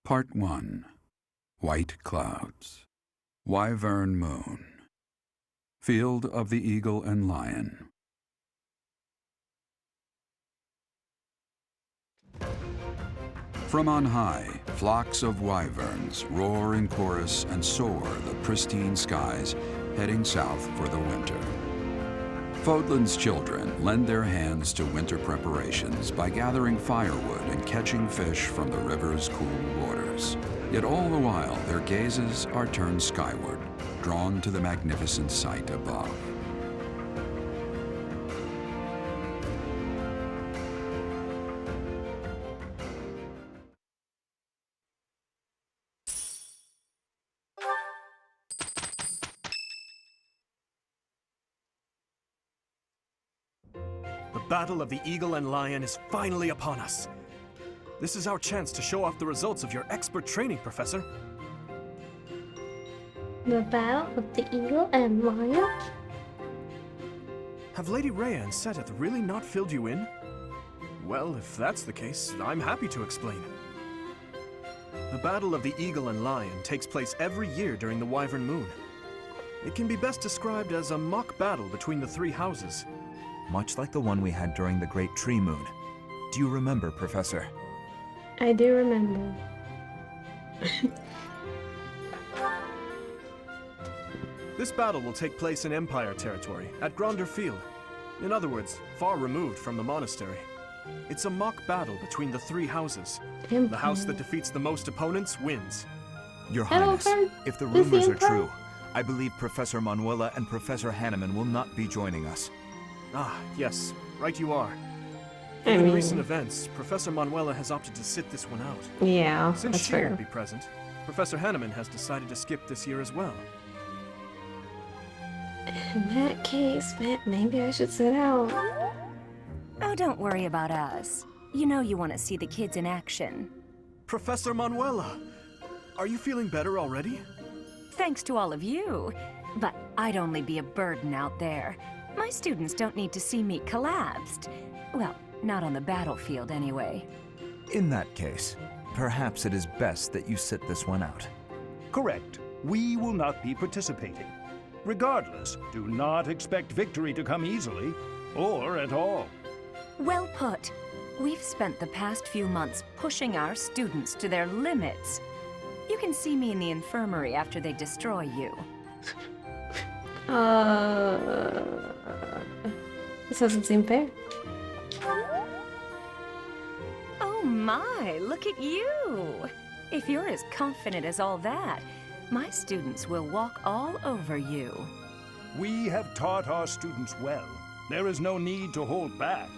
Part 1. White Clouds. Wyvern Moon. Field of the Eagle and Lion. From on high, flocks of wyverns roar in chorus and soar the pristine skies, heading south for the winter. Fodlan's children lend their hands to winter preparations by gathering firewood and catching fish from the river's cool waters. Yet all the while, their gazes are turned skyward, drawn to the magnificent sight above. The Battle of the Eagle and Lion is finally upon us. This is our chance to show off the results of your expert training, Professor. The Battle of the Eagle and Lion? Have Lady Rhea and Seteth really not filled you in? Well, if that's the case, I'm happy to explain. The Battle of the Eagle and Lion takes place every year during the Wyvern Moon. It can be best described as a mock battle between the three houses. Much like the one we had during the Great Tree Moon. Do you remember, Professor? I do remember. This battle will take place in Empire territory, at Gronder Field. In other words, far removed from the monastery. It's a mock battle between the three houses. The house that defeats the most opponents wins. Your Hello, Highness, friend. if the This rumors are Empire? true, I believe Professor Manuela and Professor Hanneman will not be joining us. Ah, yes, right you are. I Given mean- recent events, Professor Manuela has opted to sit this one out. Yeah, Since that's she won't fair. be present, Professor Hanneman has decided to skip this year as well. In that case, maybe I should sit out. Oh, don't worry about us. You know you want to see the kids in action. Professor Manuela! Are you feeling better already? Thanks to all of you. But I'd only be a burden out there. My students don't need to see me collapsed. Well, not on the battlefield anyway. In that case, perhaps it is best that you sit this one out. Correct. We will not be participating. Regardless, do not expect victory to come easily, or at all. Well put. We've spent the past few months pushing our students to their limits. You can see me in the infirmary after they destroy you. This doesn't seem fair. Oh my, look at you! If you're as confident as all that, my students will walk all over you. We have taught our students well. There is no need to hold back.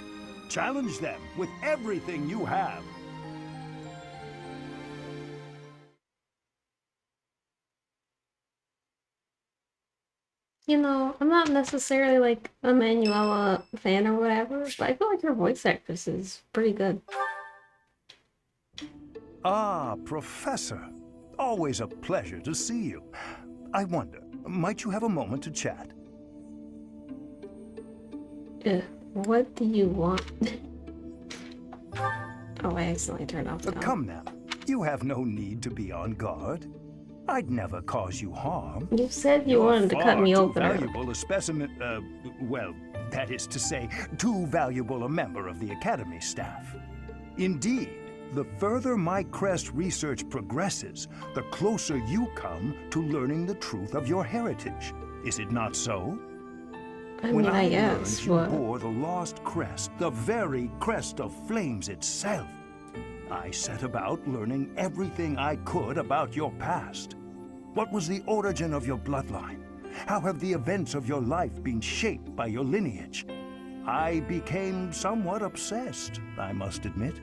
Challenge them with everything you have. You know, I'm not necessarily like a Manuela fan or whatever, but I feel like her voice actress is pretty good. Ah, Professor. Always a pleasure to see you. I wonder, might you have a moment to chat? What do you want? Oh, I accidentally turned off the Come now. You have no need to be on guard. I'd never cause you harm. You said you You're wanted to cut far me too open. valuable a specimen, well, that is to say, too valuable a member of the Academy staff. Indeed, the further my crest research progresses, the closer you come to learning the truth of your heritage. Is it not so? I When mean, I learned guess. you What? bore the lost crest, the very crest of flames itself, I set about learning everything I could about your past. What was the origin of your bloodline? How have the events of your life been shaped by your lineage? I became somewhat obsessed, I must admit.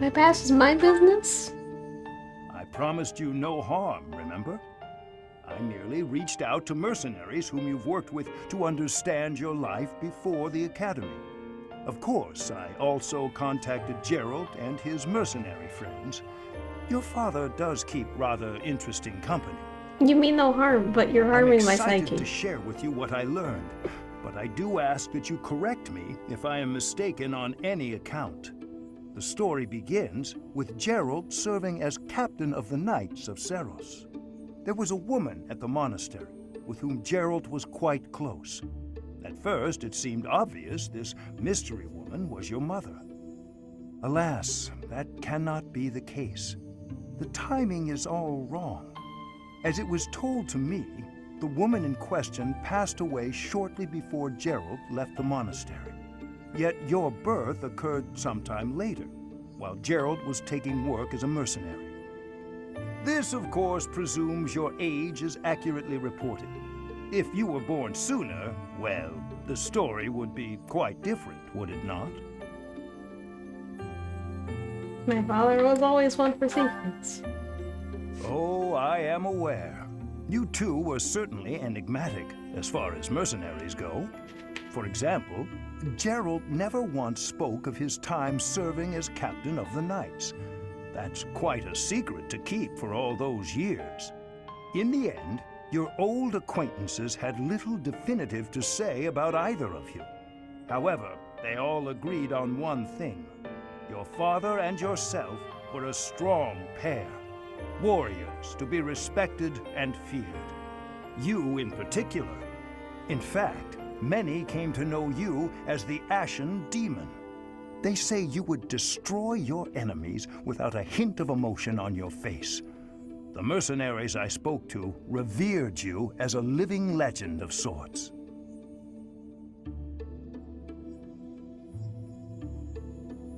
My past is my business? I promised you no harm, remember? I merely reached out to mercenaries whom you've worked with to understand your life before the Academy. Of course, I also contacted Gerald and his mercenary friends. Your father does keep rather interesting company. You mean no harm, but you're I'm harming my excited psyche. to share with you what I learned. but I do ask that you correct me if I am mistaken on any account. The story begins with Gerald serving as captain of the Knights of Seros. There was a woman at the monastery with whom Gerald was quite close. At first, it seemed obvious this mystery woman was your mother. Alas, that cannot be the case. The timing is all wrong. As it was told to me, the woman in question passed away shortly before Gerald left the monastery. Yet your birth occurred sometime later, while Gerald was taking work as a mercenary. This, of course, presumes your age is accurately reported. If you were born sooner, well, the story would be quite different, would it not? My father was always one for secrets. Oh, I am aware. You two were certainly enigmatic as far as mercenaries go. For example, Gerald never once spoke of his time serving as captain of the Knights. That's quite a secret to keep for all those years. In the end, your old acquaintances had little definitive to say about either of you. However, they all agreed on one thing. Your father and yourself were a strong pair, warriors to be respected and feared. You in particular. In fact, many came to know you as the Ashen Demon. They say you would destroy your enemies without a hint of emotion on your face. The mercenaries I spoke to revered you as a living legend of sorts.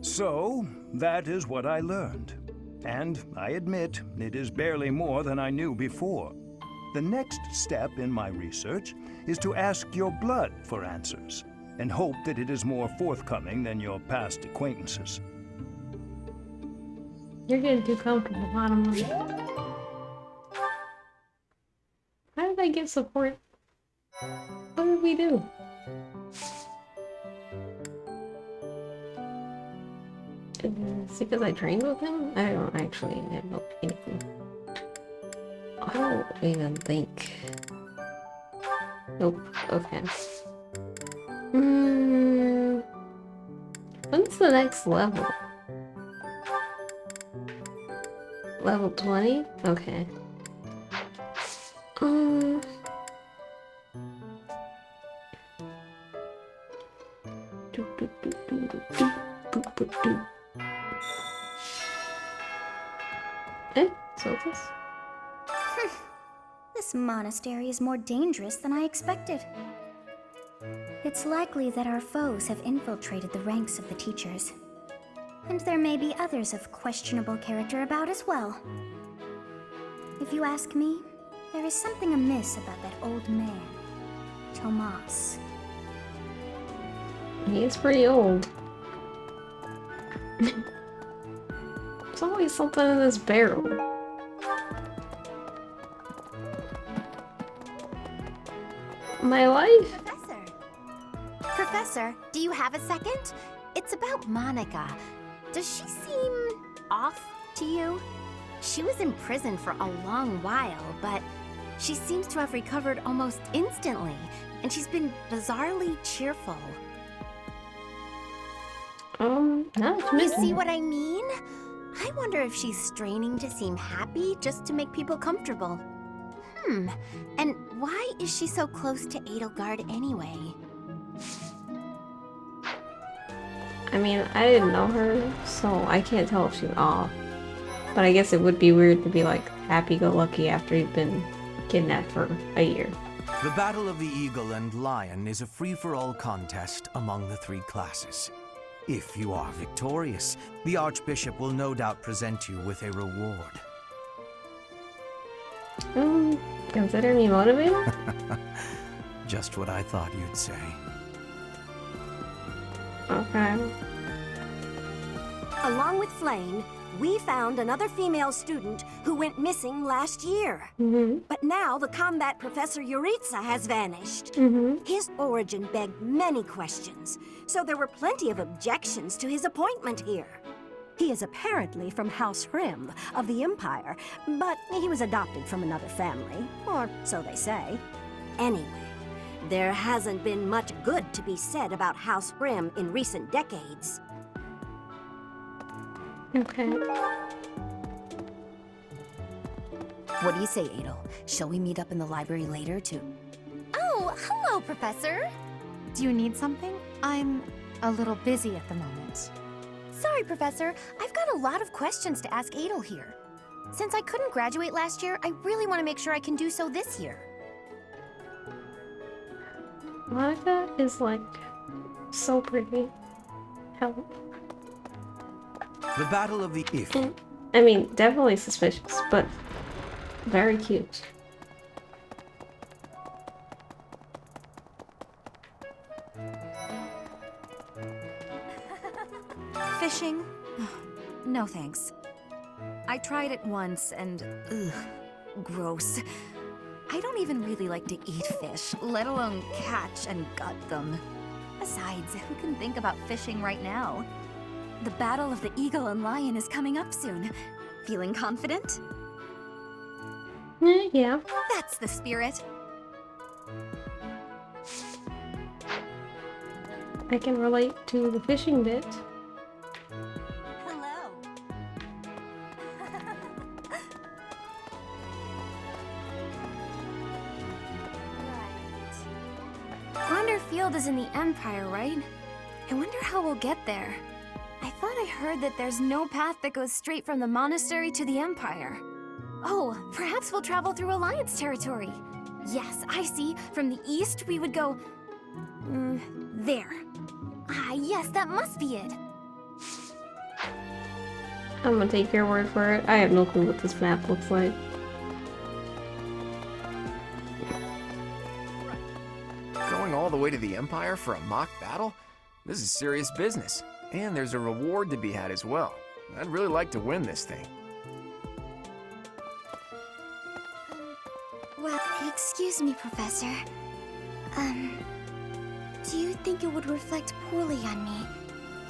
So, that is what I learned. And I admit, it is barely more than I knew before. The next step in my research is to ask your blood for answers, and hope that it is more forthcoming than your past acquaintances. You're getting too comfortable, Hanneman. How did I get support? What did we do? Is it because I trained with him? I don't actually know anything. I don't even think. Nope. Okay. When's the next level? Level 20? Okay. So this? This monastery is more dangerous than I expected. It's likely that our foes have infiltrated the ranks of the teachers. And there may be others of questionable character about as well. If you ask me, there is something amiss about that old man, Tomas. He is pretty old. There's always something in this barrel. My life? Professor, do you have a second? It's about Monica. Does she seem off to you? She was in prison for a long while, but she seems to have recovered almost instantly, and she's been bizarrely cheerful. You see what I mean? I wonder if she's straining to seem happy just to make people comfortable. And why is she so close to Edelgard anyway? I mean, I didn't know her, so I can't tell if she's off. But I guess it would be weird to be like happy-go-lucky after you've been kidnapped for a year. The Battle of the Eagle and Lion is a free-for-all contest among the three classes. If you are victorious, the Archbishop will no doubt present you with a reward. Consider me motivated? Just what I thought you'd say. Okay. Along with Flayn, we found another female student who went missing last year. But now the combat professor Yuritsa has vanished. His origin begged many questions, so there were plenty of objections to his appointment here. He is apparently from House Hrym of the Empire, but he was adopted from another family, or so they say. Anyway, There hasn't been much good to be said about House Grimm in recent decades. Okay. What do you say, Adel? Shall we meet up in the library later to... Oh, hello, Professor! Do you need something? I'm a little busy at the moment. Sorry, Professor. I've got a lot of questions to ask Adel here. Since I couldn't graduate last year, I really want to make sure I can do so this year. Monica is like so pretty. Hell. The Battle of the If. I mean, definitely suspicious, but very cute. Fishing? No thanks. I tried it once and ugh, gross. I don't even really like to eat fish, let alone catch and gut them. Besides, who can think about fishing right now? The Battle of the Eagle and Lion is coming up soon. Feeling confident? Yeah. That's the spirit. I can relate to the fishing bit. Hello. Gronder Field is in the Empire, right? I wonder how we'll get there. I thought I heard that there's no path that goes straight from the monastery to the Empire. Oh, perhaps we'll travel through Alliance territory. Yes, I see. From the east, we would go... there. Ah, yes, that must be it. I'm gonna take your word for it. I have no clue what this map looks like. Going all the way to the Empire for a mock battle? This is serious business. And there's a reward to be had as well. I'd really like to win this thing. Well, excuse me, Professor. Do you think it would reflect poorly on me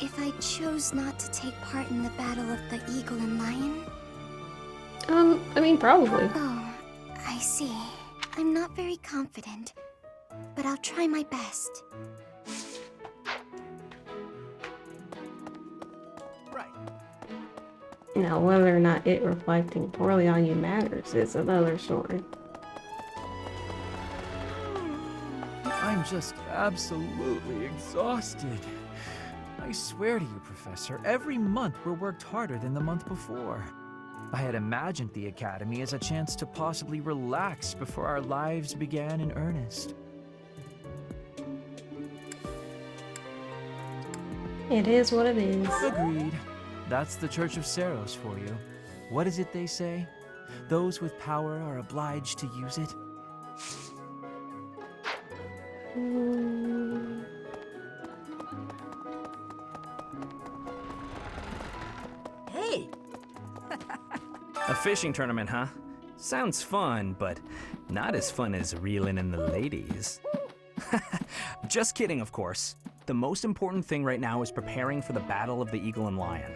if I chose not to take part in the Battle of the Eagle and Lion? I mean, probably. Oh, I see. I'm not very confident, but I'll try my best. Now, whether or not it reflecting poorly on you matters is another story. I'm just absolutely exhausted. I swear to you, Professor, every month we're worked harder than the month before. I had imagined the Academy as a chance to possibly relax before our lives began in earnest. It is what it is. Agreed. That's the Church of Seros for you. What is it they say? Those with power are obliged to use it. Hey! A fishing tournament, huh? Sounds fun, but not as fun as reeling in the ladies. Just kidding, of course. The most important thing right now is preparing for the Battle of the Eagle and Lion.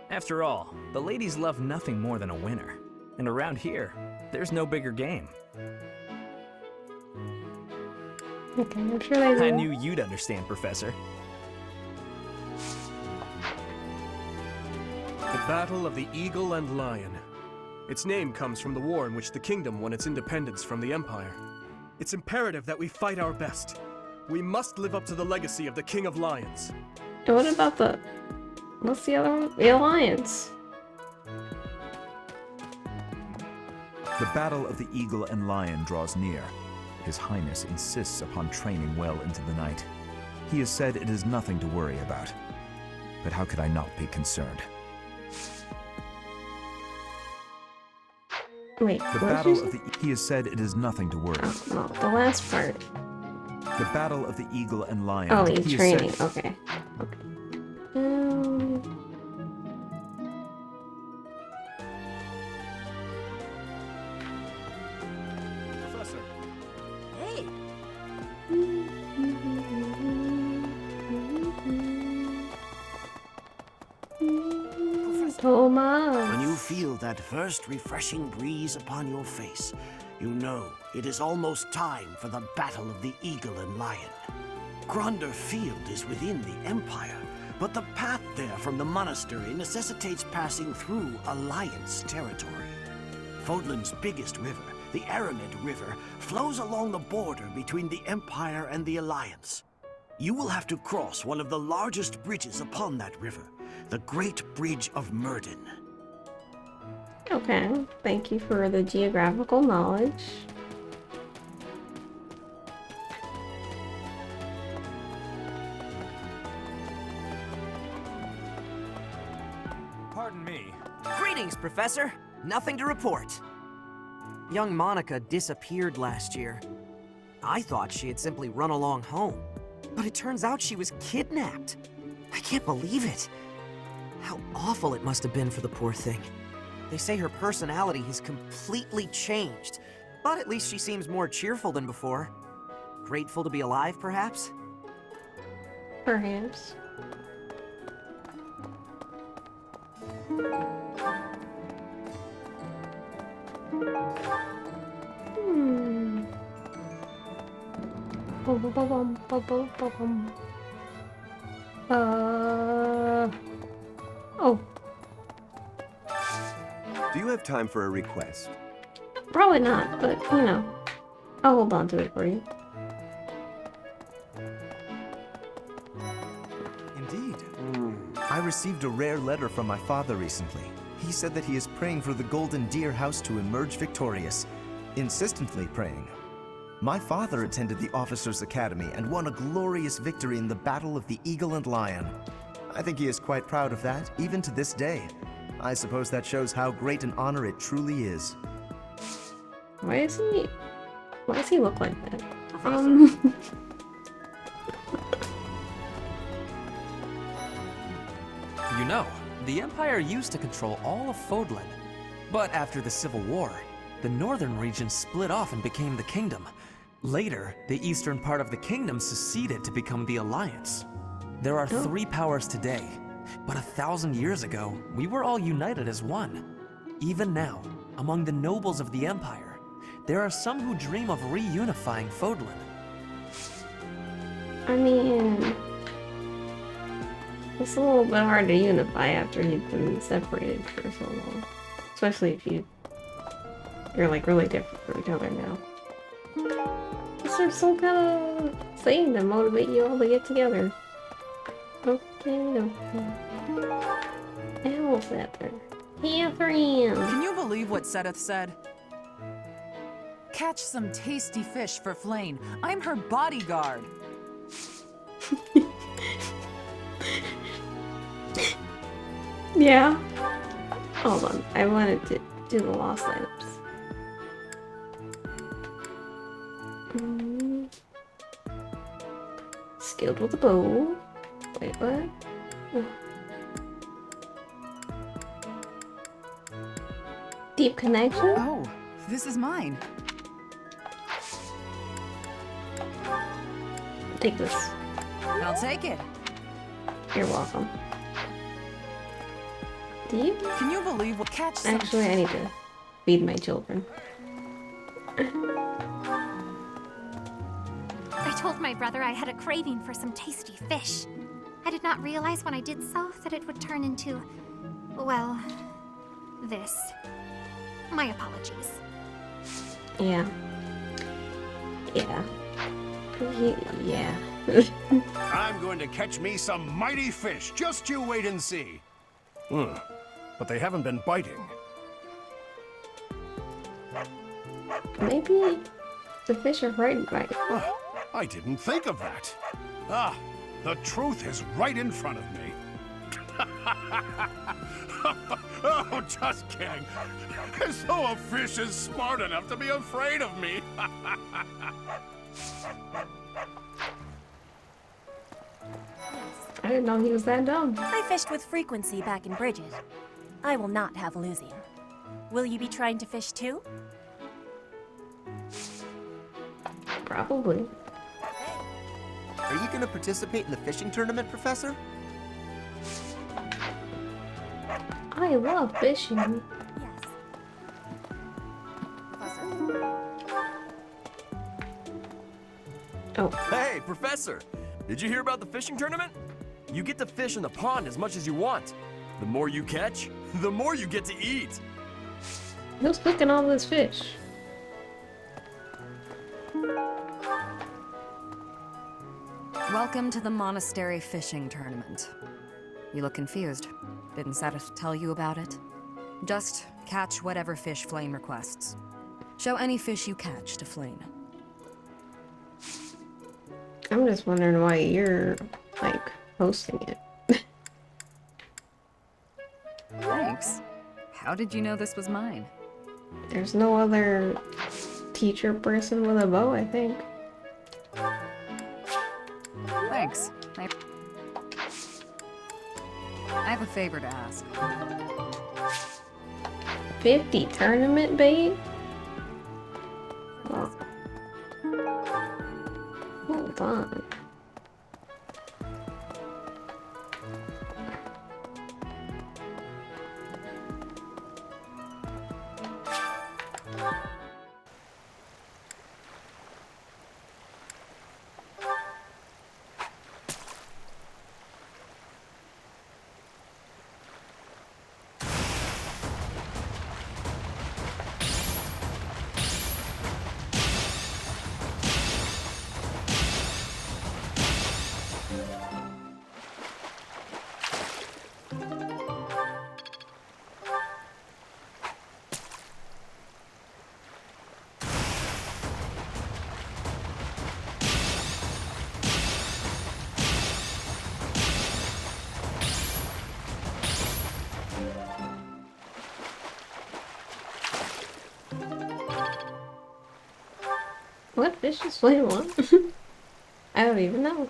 After all, the ladies love nothing more than a winner. And around here, there's no bigger game. Okay, I'm sure they will. I knew you'd understand, Professor. The Battle of the Eagle and Lion. Its name comes from the war in which the kingdom won its independence from the Empire. It's imperative that we fight our best. We must live up to the legacy of the King of Lions. And what about the... What's the other one? The Alliance. The Battle of the Eagle and Lion draws near. His Highness insists upon training well into the night. He has said it is nothing to worry about. But how could I not be concerned? Wait, the battle of the... He has said it is nothing to worry. Oh, no, the last part. The Battle of the Eagle and Lion. Oh, he's training. Okay. Okay. Professor. Hey! Thomas. When you feel that first refreshing breeze upon your face, You know, it is almost time for the Battle of the Eagle and Lion. Gronder Field is within the Empire, but the path there from the monastery necessitates passing through Alliance territory. Fodlan's biggest river, the Aramed River, flows along the border between the Empire and the Alliance. You will have to cross one of the largest bridges upon that river, the Great Bridge of Murden. Okay, thank you for the geographical knowledge. Pardon me. Greetings, Professor. Nothing to report. Young Monica disappeared last year. I thought she had simply run along home, but it turns out she was kidnapped. I can't believe it. How awful it must have been for the poor thing. They say her personality has completely changed, but at least she seems more cheerful than before. Grateful to be alive, perhaps? Perhaps. Oh. Do you have time for a request? Probably not, but you know, I'll hold on to it for you. Indeed. I received a rare letter from my father recently. He said that he is praying for the Golden Deer House to emerge victorious. Insistently praying. My father attended the Officers' Academy and won a glorious victory in the Battle of the Eagle and Lion. I think he is quite proud of that, even to this day. I suppose that shows how great an honor it truly is. Why does he look like that? You know, the Empire used to control all of Fodlan. But after the Civil War, the northern region split off and became the Kingdom. Later, the eastern part of the Kingdom seceded to become the Alliance. There are 3 powers today, but 1,000 years ago, we were all united as one. Even now, among the nobles of the Empire, there are some who dream of reunifying Fodlan. I mean, it's a little bit hard to unify after you've been separated for so long. Especially if you're like really different from each other now. Is there some kind of thing to motivate you all to get together? Okay. How's that there? Catherine! Can you believe what Sedith said? Catch some tasty fish for Flayn. I'm her bodyguard. Yeah. Hold on. I wanted to do the lost items. Skilled with the bow. Wait, what? Oh. Deep connection? Oh, this is mine. Take this. I'll take it. You're welcome. Deep? Can you believe what catch some... Actually, I need to feed my children. I told my brother I had a craving for some tasty fish. I did not realize when I did so that it would turn into, well, this. My apologies. Yeah. Yeah. Yeah. I'm going to catch me some mighty fish. Just you wait and see. But they haven't been biting. Maybe the fish are frightened by it. I didn't think of that. Ah, the truth is right in front of me. Oh, just kidding. As though a fish is smart enough to be afraid of me. I didn't know he was that dumb. I fished with frequency back in Bridget. I will not have losing. Will you be trying to fish too? Probably. Are you going to participate in the fishing tournament, Professor? I love fishing. Oh. Hey, Professor! Did you hear about the fishing tournament? You get to fish in the pond as much as you want. The more you catch, the more you get to eat. Who's cooking all this fish? Welcome to the monastery fishing tournament. You look confused. Didn't Satis tell you about it? Just catch whatever fish Flayn requests. Show any fish you catch to Flayn. I'm just wondering why you're, like, hosting it. Thanks. How did you know this was mine? There's no other teacher person with a bow, I think. Thanks. I have a favor to ask. 50 tournament bait? Oh. Hold on. What fish does Flayn want? I don't even know.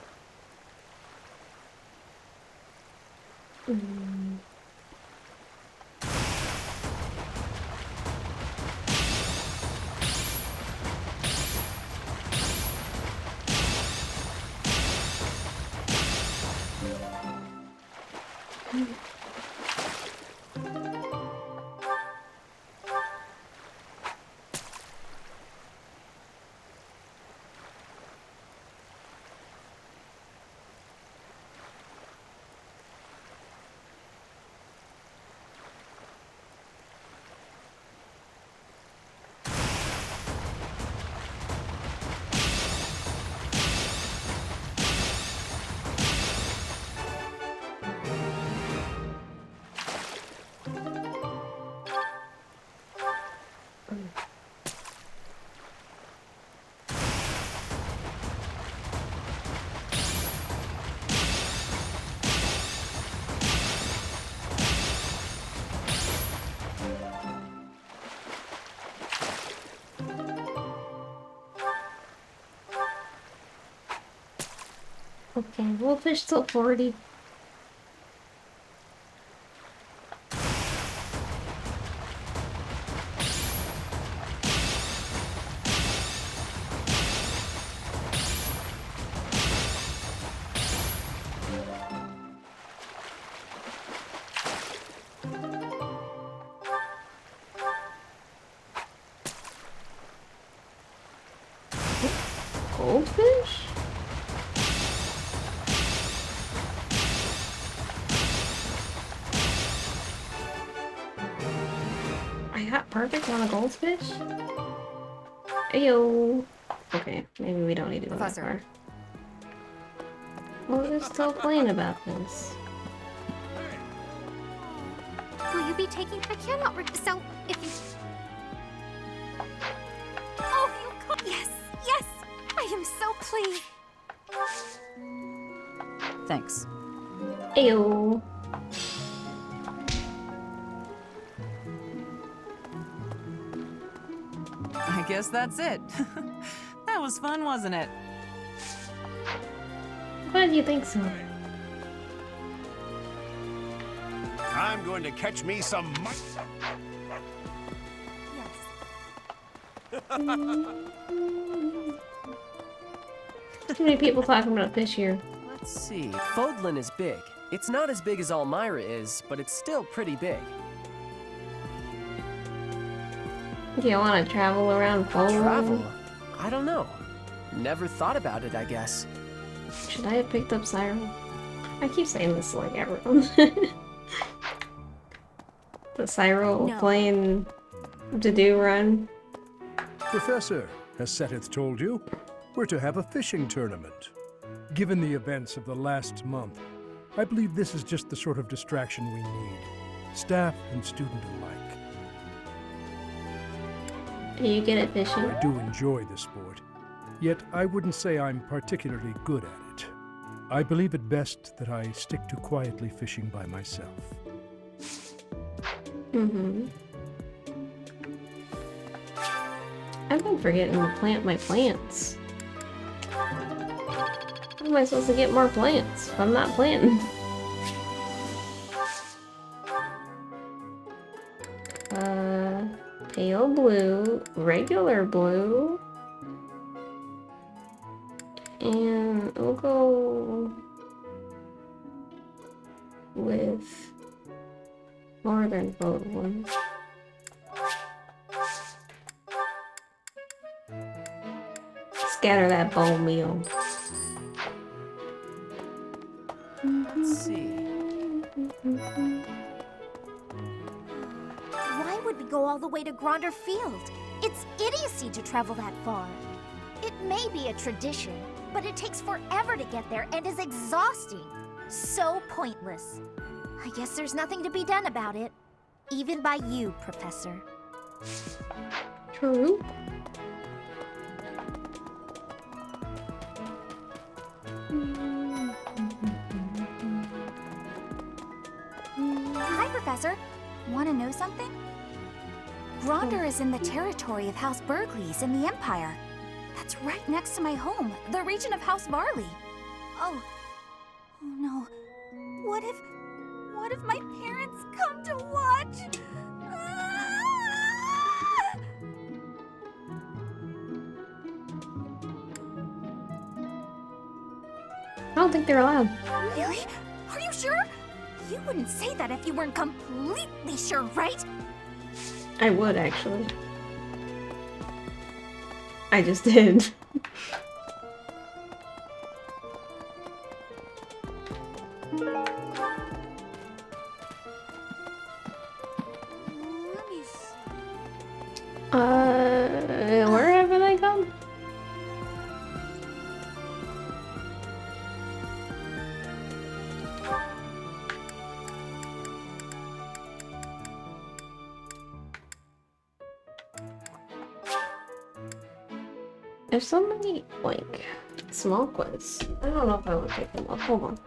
Okay, we'll fish till 40. Goldfish? I got perfect on a goldfish? Ayo! Okay, maybe we don't need to go that far. Well, they're still playing about this. Will you be taking? I cannot. So if you. Oh, you. Yes, yes. I am so pleased. Thanks. Ayo. I guess that's it. That was fun, wasn't it? Why do you think so? I'm going to catch me some Mach. Too many people talking about fish here. Let's see. Fodlan is big. It's not as big as Elmira is, but it's still pretty big. Do you want to travel around Poland? Travel? I don't know. Never thought about it, I guess. Should I have picked up Cyro? I keep saying this to like everyone. The Cyro No. playing to-do run. Professor, has Seteth told you? We're to have a fishing tournament. Given the events of the last month, I believe this is just the sort of distraction we need. Staff and student alike. Do you get it fishing? I do enjoy the sport, yet I wouldn't say I'm particularly good at it. I believe it best that I stick to quietly fishing by myself. Mm-hmm. I've been forgetting to plant my plants. How am I supposed to get more plants if I'm not planting? Pale blue, regular blue, and we'll go with northern one. Scatter that bone meal. Let's see. Why would we go all the way to Gronder Field? It's idiocy to travel that far. It may be a tradition, but it takes forever to get there and is exhausting. So pointless. I guess there's nothing to be done about it. Even by you, Professor. True. Hi, Professor. Want to know something? Gronder is in the territory of House Berkeley's in the Empire. That's right next to my home, the region of House Barley. Oh no. What if my parents come to watch? I don't think they're allowed. Really? Are you sure? You wouldn't say that if you weren't completely sure, right? I would actually. I just did. Where haven't I gone? There's so many, like, small quests. I don't know if I want to take them up. Hold on.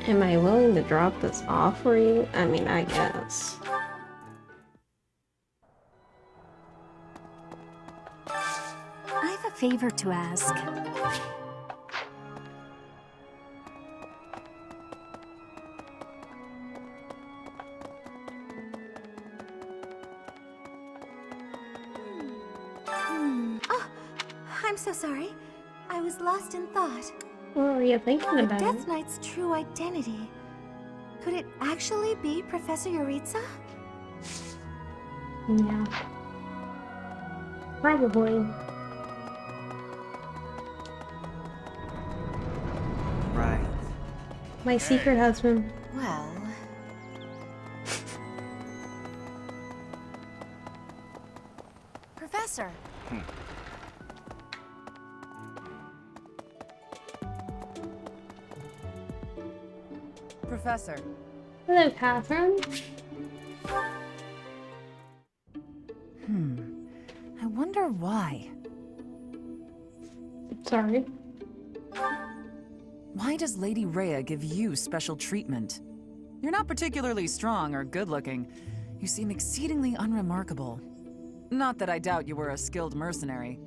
Am I willing to drop this off for you? I mean, I guess. I have a favor to ask. Oh, I'm so sorry. I was lost in thought. What were you thinking about? Death Knight's true identity. Could it actually be Professor Yuritsa? Yeah. Probably. Right. My secret husband. Well... Professor. Professor. Hello, Catherine. I wonder why. Sorry. Why does Lady Rhea give you special treatment? You're not particularly strong or good-looking. You seem exceedingly unremarkable. Not that I doubt you were a skilled mercenary.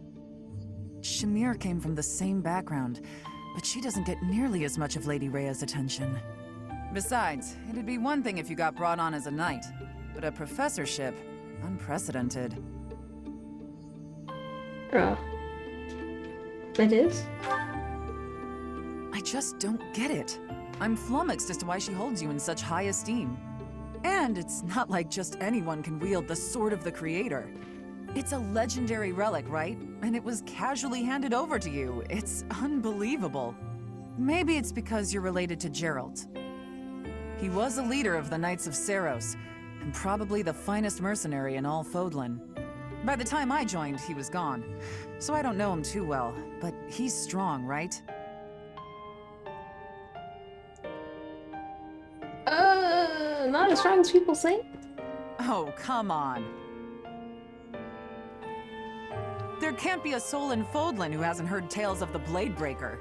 Shamir came from the same background, but she doesn't get nearly as much of Lady Rhea's attention. Besides, it'd be one thing if you got brought on as a knight, but a professorship, unprecedented. It is? I just don't get it. I'm flummoxed as to why she holds you in such high esteem. And it's not like just anyone can wield the Sword of the Creator. It's a legendary relic, right? And it was casually handed over to you. It's unbelievable. Maybe it's because you're related to Gerald. He was a leader of the Knights of Seiros, and probably the finest mercenary in all Fodlan. By the time I joined, he was gone, so I don't know him too well, but he's strong, right? Not as strong as people say. Oh, come on. There can't be a soul in Fodlan who hasn't heard tales of the Bladebreaker.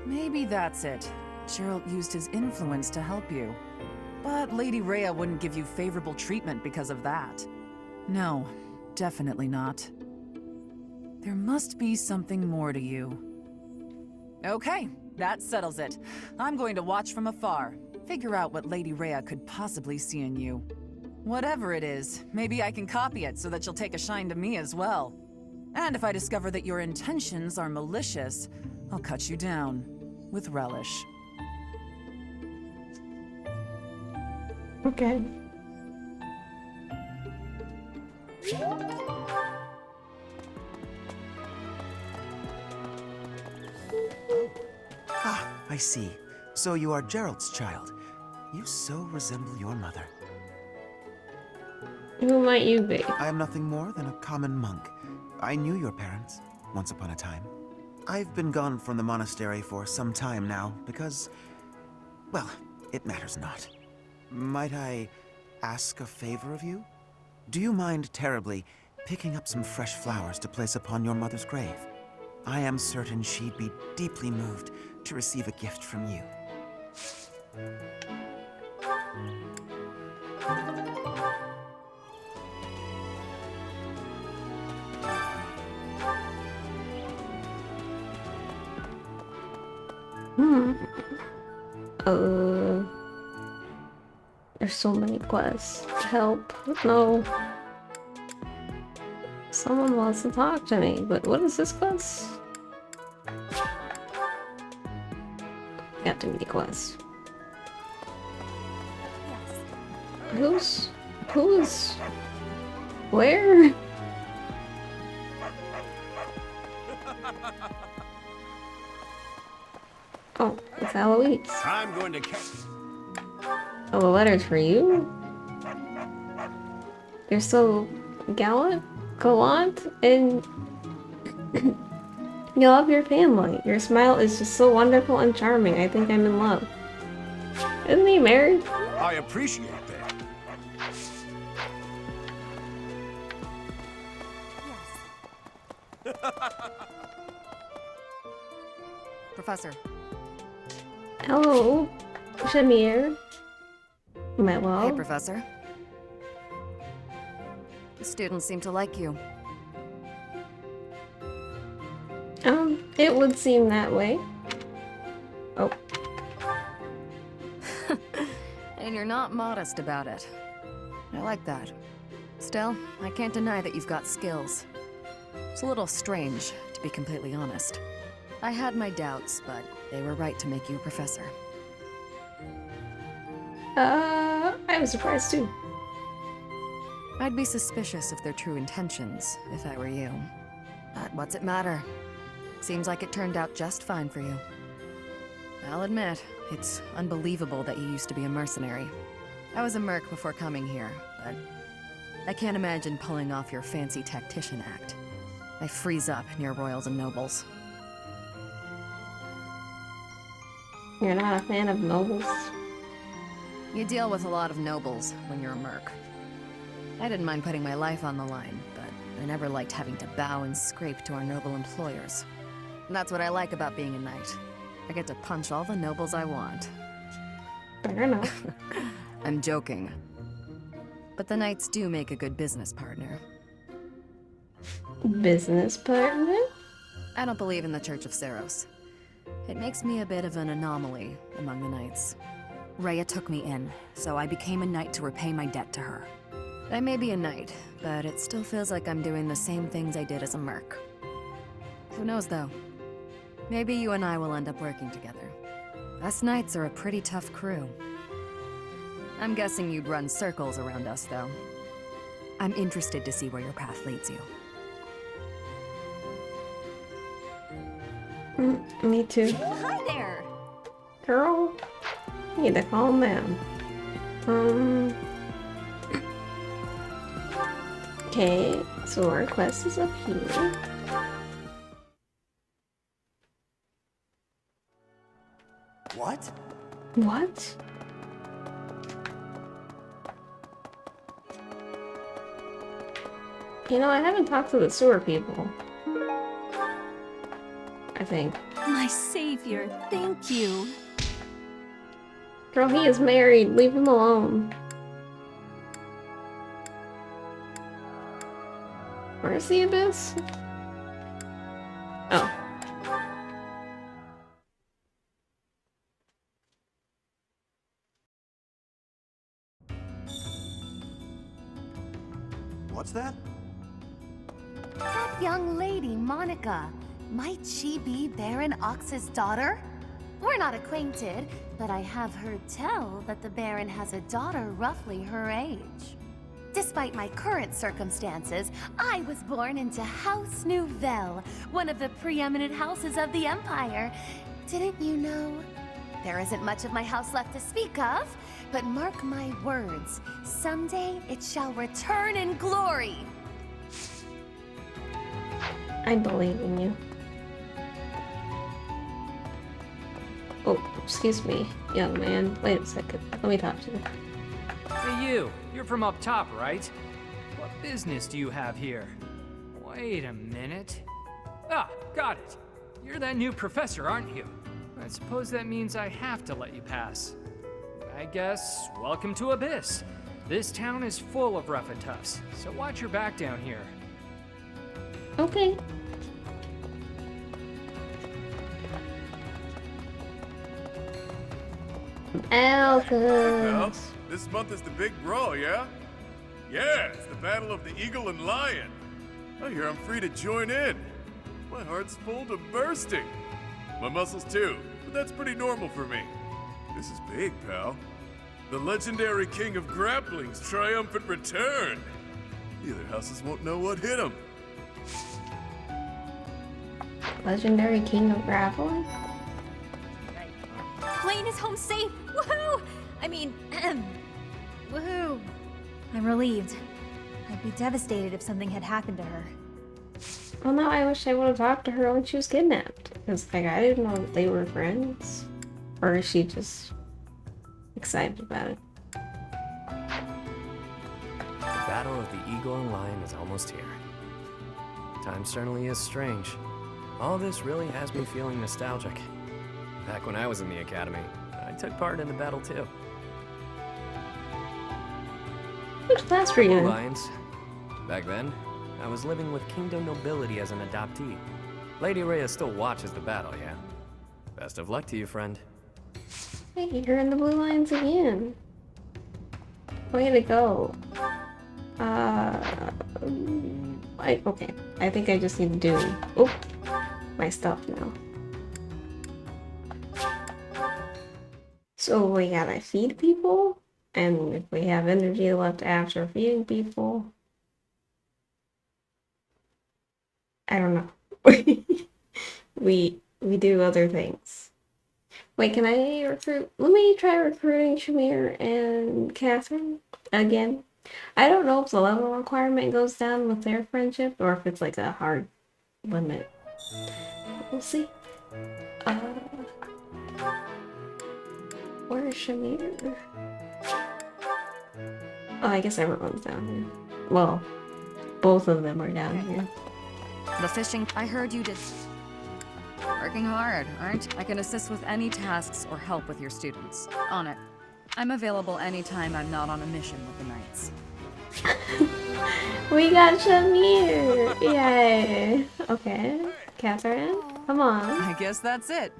Maybe that's it. Gerald used his influence to help you. But Lady Rhea wouldn't give you favorable treatment because of that. No, definitely not. There must be something more to you. Okay, that settles it. I'm going to watch from afar. Figure out what Lady Rhea could possibly see in you. Whatever it is, maybe I can copy it so that you'll take a shine to me as well. And if I discover that your intentions are malicious, I'll cut you down with relish. Okay. Ah, I see. So you are Gerald's child. You so resemble your mother. Who might you be? I am nothing more than a common monk. I knew your parents, once upon a time. I've been gone from the monastery for some time now, because, well, it matters not. Might I ask a favor of you? Do you mind terribly picking up some fresh flowers to place upon your mother's grave? I am certain she'd be deeply moved to receive a gift from you. There's so many quests. Help. No. Someone wants to talk to me, but what is this quest? Got too many quests. Who's where? Oh, it's Eloise. I'm going to Oh, the letter's for you? You're so gallant, and you love your family. Your smile is just so wonderful and charming. I think I'm in love. Isn't he married? I appreciate that. Professor. Hello, Shamir. Mellow. Hey, Professor. The students seem to like you. It would seem that way. Oh. And you're not modest about it. I like that. Still, I can't deny that you've got skills. It's a little strange, to be completely honest. I had my doubts, but they were right to make you a professor. I was surprised too. I'd be suspicious of their true intentions, if I were you. But what's it matter? Seems like it turned out just fine for you. I'll admit, it's unbelievable that you used to be a mercenary. I was a merc before coming here, but I can't imagine pulling off your fancy tactician act. I freeze up near royals and nobles. You're not a fan of nobles? You deal with a lot of nobles when you're a merc. I didn't mind putting my life on the line, but I never liked having to bow and scrape to our noble employers. That's what I like about being a knight. I get to punch all the nobles I want. Fair enough. I'm joking. But the knights do make a good business partner. Business partner? I don't believe in the Church of Seiros. It makes me a bit of an anomaly among the knights. Rhea took me in, so I became a knight to repay my debt to her. I may be a knight, but it still feels like I'm doing the same things I did as a merc. Who knows, though? Maybe you and I will end up working together. Us knights are a pretty tough crew. I'm guessing you'd run circles around us, though. I'm interested to see where your path leads you. Me too. Hi there. Girl, you need to calm down. Okay, so our quest is up here. What? What? You know, I haven't talked to the sewer people. I think. My savior, thank you. Girl, he is married. Leave him alone. Where's the abyss? Oh. What's that? That young lady, Monica. Might she be Baron Ox's daughter? We're not acquainted, but I have heard tell that the Baron has a daughter roughly her age. Despite my current circumstances, I was born into House Nouvelle, one of the preeminent houses of the Empire. Didn't you know? There isn't much of my house left to speak of, but mark my words, someday it shall return in glory. I believe in you. Oh, excuse me, young man. Wait a second. Let me talk to you. Hey you, you're from up top, right? What business do you have here? Wait a minute. Ah, got it. You're that new professor, aren't you? I suppose that means I have to let you pass. I guess, welcome to Abyss. This town is full of rough and toughs, so watch your back down here. Okay. Well, this month is the big brawl, yeah? Yeah, it's the battle of the Eagle and Lion. I hear I'm free to join in. My heart's full to bursting. My muscles too, but that's pretty normal for me. This is big, pal. The legendary king of grappling's triumphant return. The other houses won't know what hit him. Legendary king of grappling? Flayn is home safe! Woohoo! I mean, woohoo! I'm relieved. I'd be devastated if something had happened to her. Well, no, I wish I would have talked to her when she was kidnapped. Because, like, I didn't know that they were friends. Or is she just excited about it? The battle of the Eagle and Lion is almost here. Time certainly is strange. All this really has me feeling nostalgic. Back when I was in the academy, I took part in the battle too. Which class were you in? Lions. Back then, I was living with kingdom nobility as an adoptee. Lady Rhea still watches the battle, yeah? Best of luck to you, friend. Hey, you're in the Blue Lions again. Way to go. Okay. I think I just need to do my stuff now. So we gotta feed people, and if we have energy left after feeding people, I don't know. we do other things. Wait, can I recruit? Let me try recruiting Shamir and Catherine again. I don't know if the level requirement goes down with their friendship or if it's like a hard limit. We'll see. Where's Shamir? Oh, I guess everyone's down here. Well, both of them are down here. The fishing, I heard you did. Working hard, aren't? I can assist with any tasks or help with your students. On it. I'm available anytime I'm not on a mission with the Knights. We got Shamir! Yay! Okay, Catherine, come on. I guess that's it.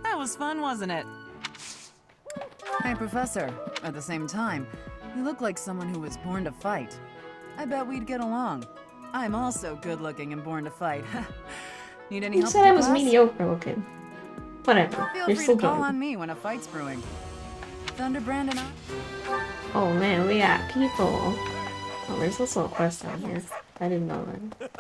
That was fun, wasn't it? Hey, Professor. At the same time, you look like someone who was born to fight. I bet we'd get along. I'm also good-looking and born to fight. Need any You help? said I was mediocre looking. Whatever. Feel You're free still to call good. on me when a fight's brewing. Thunderbrand and I... Oh man, we got people. Oh, there's also a quest down here. I didn't know that.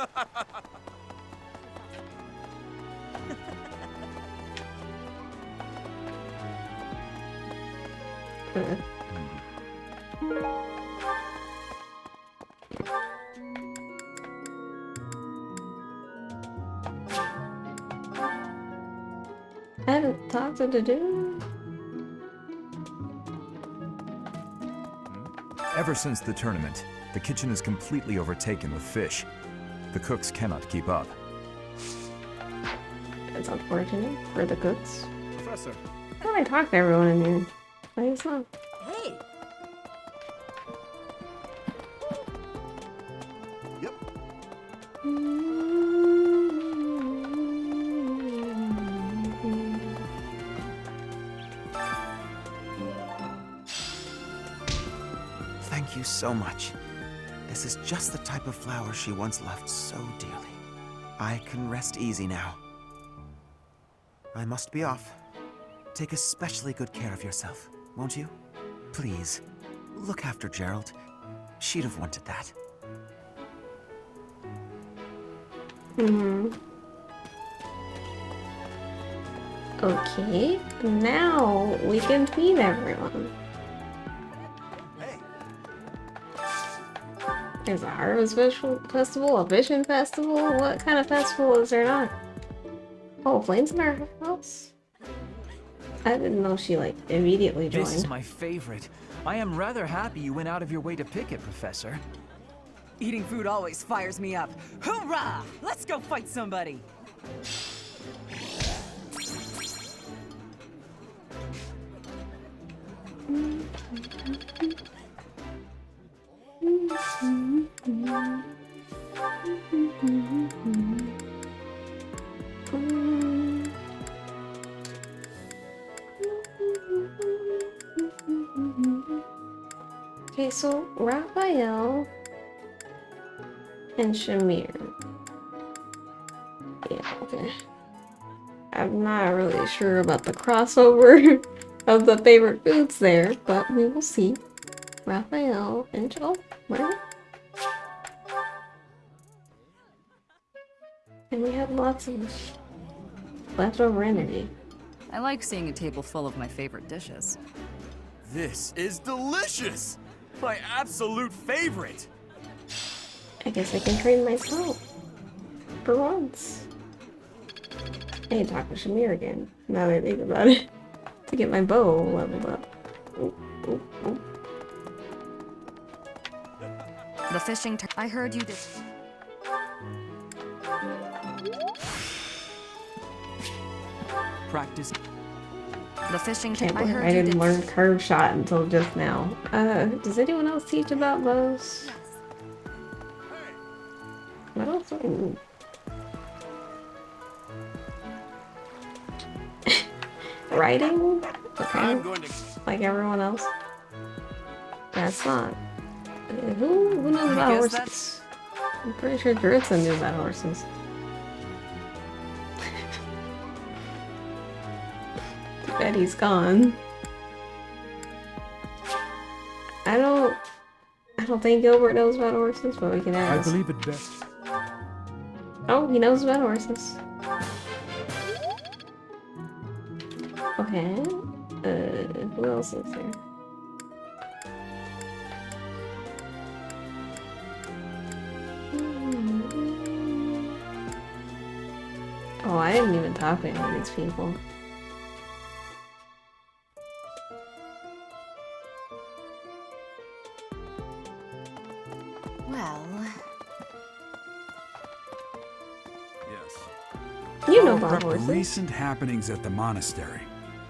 I haven't talked to the dude. Ever since the tournament, the kitchen is completely overtaken with fish. The cooks cannot keep up. It's unfortunate for the cooks. Professor. I thought I talked to everyone in here. I guess not. Hey! Yep. Thank you so much. This is just the type of flower she once loved so dearly. I can rest easy now. I must be off. Take especially good care of yourself, won't you? Please, look after Gerald. She'd have wanted that. Okay, now we can feed everyone. There's a harvest festival, a vision festival. What kind of festival is there not? Oh, Flayn's in our house? I didn't know she, like, immediately joined. This is my favorite. I am rather happy you went out of your way to pick it, Professor. Eating food always fires me up. Hoorah! Let's go fight somebody! Okay, so Raphael and Shamir. Yeah, okay. I'm not really sure about the crossover of the favorite foods there, but we will see. Raphael and Joe, where? And we have lots of leftover energy. I like seeing a table full of my favorite dishes. This is delicious! My absolute favorite! I guess I can train myself. For once. I need to talk to Shamir again, now that I think about it. To get my bow leveled up. Ooh, ooh, ooh. The fishing I heard you did. Practice. The fishing Can't I believe heard I you didn't did. learn curve shot until just now. Does anyone else teach about bows? What else? Ooh. Writing? Okay. Like everyone else. That's not. Who knows about horses? I'm pretty sure Dritza knew about horses. Too bad he's gone. I don't think Gilbert knows about horses, but we can ask. I believe it best. Oh, he knows about horses. Okay. Who else is there? Oh, I didn't even talk to any of these people. Well, you know Follow about up the horses. recent happenings at the monastery.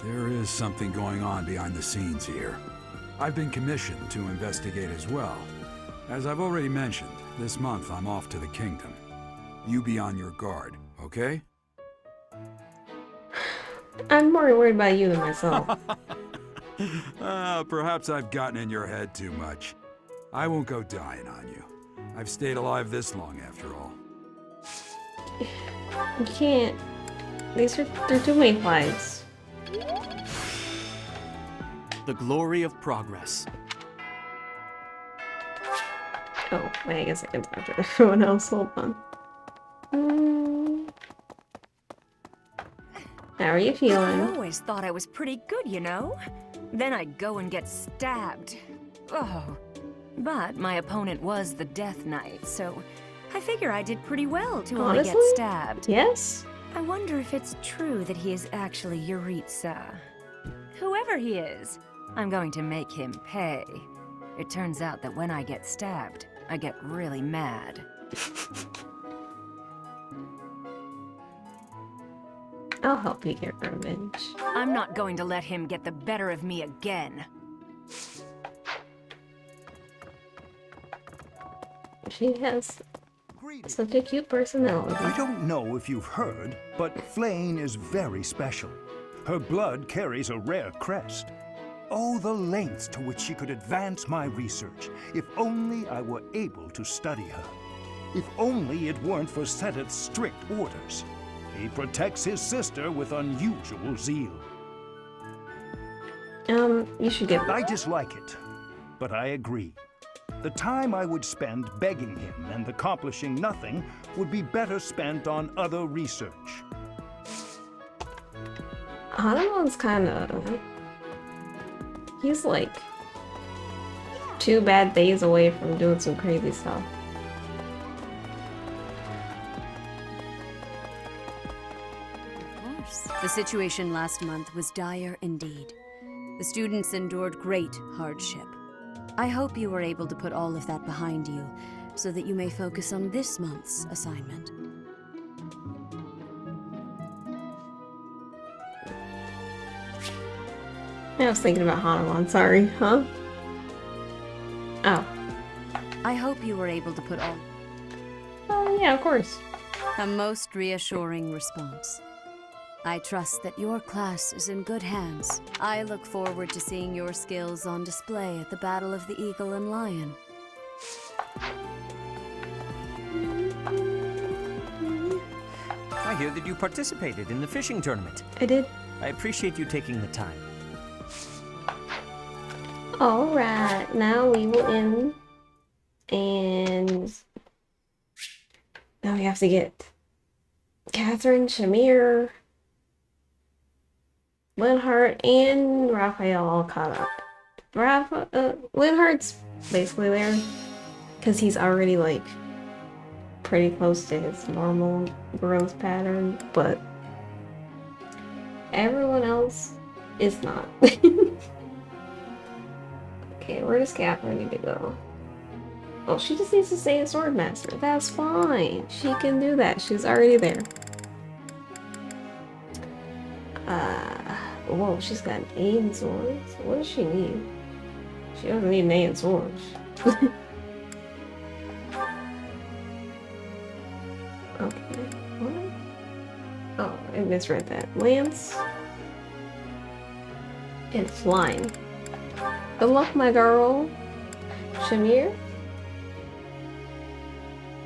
There is something going on behind the scenes here. I've been commissioned to investigate as well. As I've already mentioned, this month I'm off to the kingdom. You be on your guard, okay? I'm more worried about you than myself. Perhaps I've gotten in your head too much. I won't go dying on you. I've stayed alive this long after all. You can't. They're too many flies. the glory of progress. Oh, wait, I guess I can talk to everyone else. Hold on. How are you feeling? I always thought I was pretty good, you know? Then I'd go and get stabbed. Oh. But my opponent was the Death Knight, so I figure I did pretty well to only get stabbed. Yes? I wonder if it's true that he is actually Yuritsa. Whoever he is, I'm going to make him pay. It turns out that when I get stabbed, I get really mad. I'll help you get revenge. I'm not going to let him get the better of me again. She has such a cute personality. I don't know if you've heard, but Flayn is very special. Her blood carries a rare crest. Oh, the lengths to which she could advance my research, if only I were able to study her. If only it weren't for Seteth's strict orders. He protects his sister with unusual zeal. You should get... I dislike it, but I agree. The time I would spend begging him and accomplishing nothing would be better spent on other research. Hanneman's kinda... He's like 2 bad days away from doing some crazy stuff. The situation last month was dire indeed. The students endured great hardship. I hope you were able to put all of that behind you, so that you may focus on this month's assignment. I was thinking about Hanneman, sorry, huh? Oh. I hope you were able to put all... Oh, yeah, of course. A most reassuring response. I trust that your class is in good hands. I look forward to seeing your skills on display at the Battle of the Eagle and Lion. I hear that you participated in the fishing tournament. I did. I appreciate you taking the time. Alright, now we will end. And... now we have to get Catherine, Shamir, Linhardt, and Raphael all caught up. Linhardt's basically there because he's already like pretty close to his normal growth pattern, but everyone else is not. Okay, where does Catherine need to go? Oh, she just needs to stay a swordmaster. That's fine. She can do that. She's already there. Whoa, she's got an A in swords. What does she need? She doesn't need an A in swords. Okay. What? Oh, I misread that. Lance. And flying. Good luck, my girl. Shamir?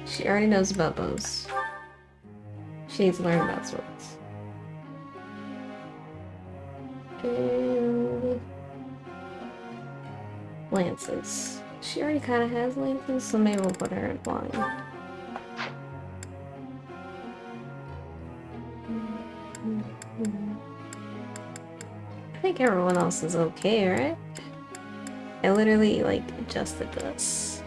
She already knows about bows. She needs to learn about swords. And lances. She already kind of has lances, so maybe we'll put her in flying. I think everyone else is okay, right? I literally, like, adjusted this.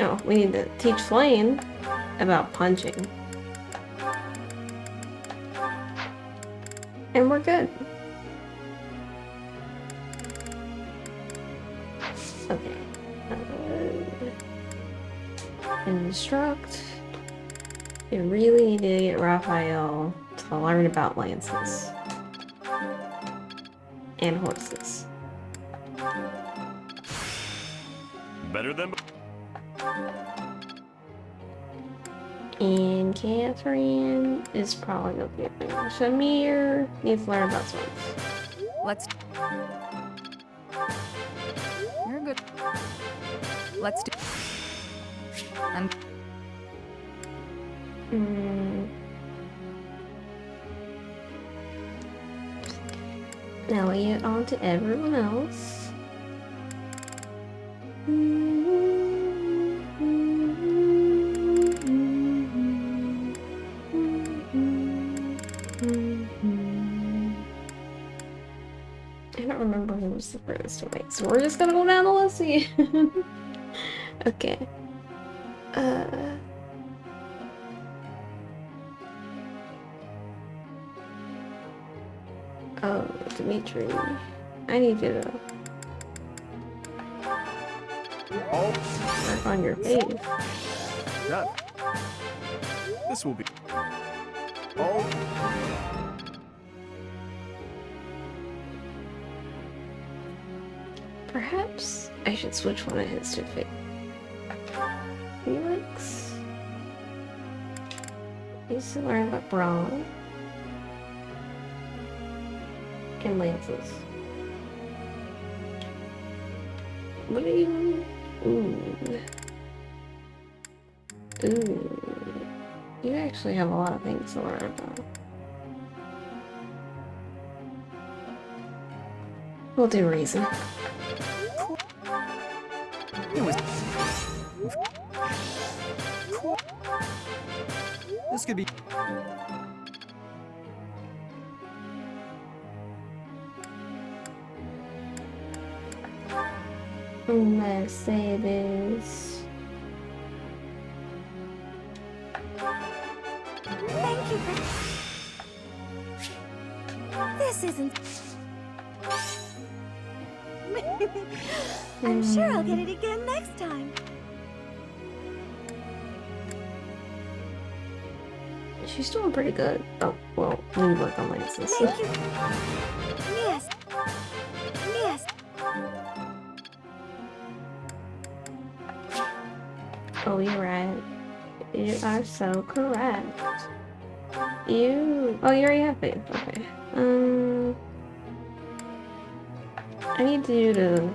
Oh, we need to teach Flayn about punching. And we're good. Okay. Instruct. You really need to get Raphael to learn about lances. And horses. Better than... And Catherine is probably gonna be there. Shamir needs to learn about swords. Let's... You're good. Let's do... And... Now we get on to everyone else. I don't remember who was the first to wait, so we're just gonna go down the list again. Okay. Oh, Dimitri. I need you to work on your face. This will be. Perhaps I should switch one of his to Felix. He's to learn about brawn and lances. What are you? Ooh. You actually have a lot of things to learn about. We'll do reason. This could be. Mercedes. Thank you for... This isn't... I'm sure I'll get it again next time. She's doing pretty good. Oh, well, we work on lances. Thank you. Yes. Yes. Oh, you're right. You are so correct. You... Oh, you already have faith. Okay. I need you to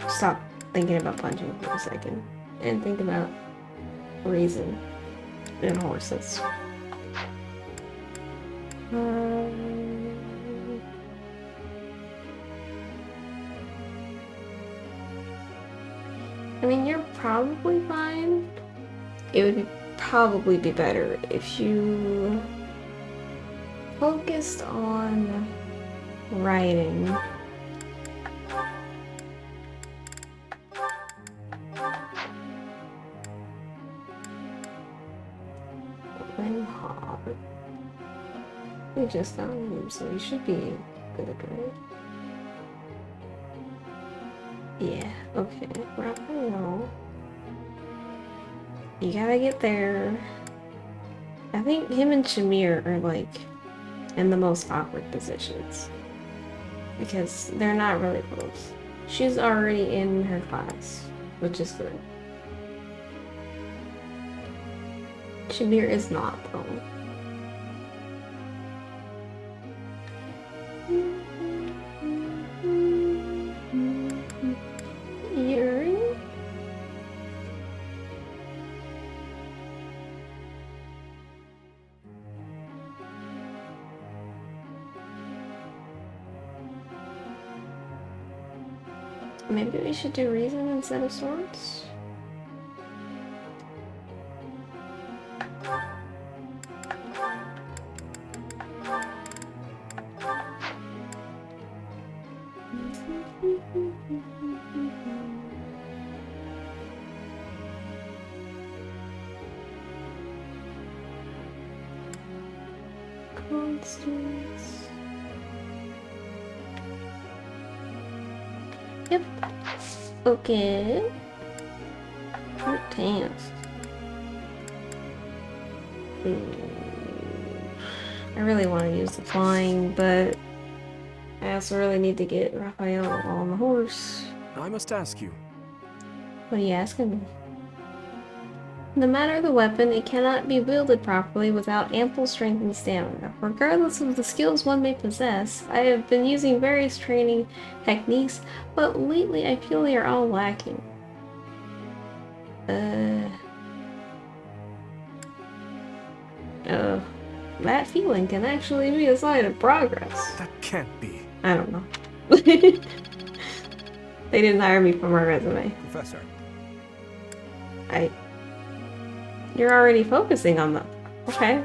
stop thinking about punching for a second and think about reason and horses. I mean, you're probably fine. It would probably be better if you focused on writing. And hard. We just got him, so we should be good, right? Yeah, okay. Raphael. You gotta get there. I think him and Shamir are like in the most awkward positions. Because they're not really close. She's already in her class, which is good. Shamir is not, though. Yuri? Maybe we should do reason instead of swords? Constance. Yep. Okay. Your task. I really want to use the flying, but I also really need to get Raphael on the horse. I must ask you. What are you asking me? No matter the weapon, it cannot be wielded properly without ample strength and stamina. Regardless of the skills one may possess, I have been using various training techniques, but lately I feel they are all lacking. That feeling can actually be a sign of progress. That can't be. I don't know. They didn't hire me for my resume. Professor. You're already focusing on them. Okay.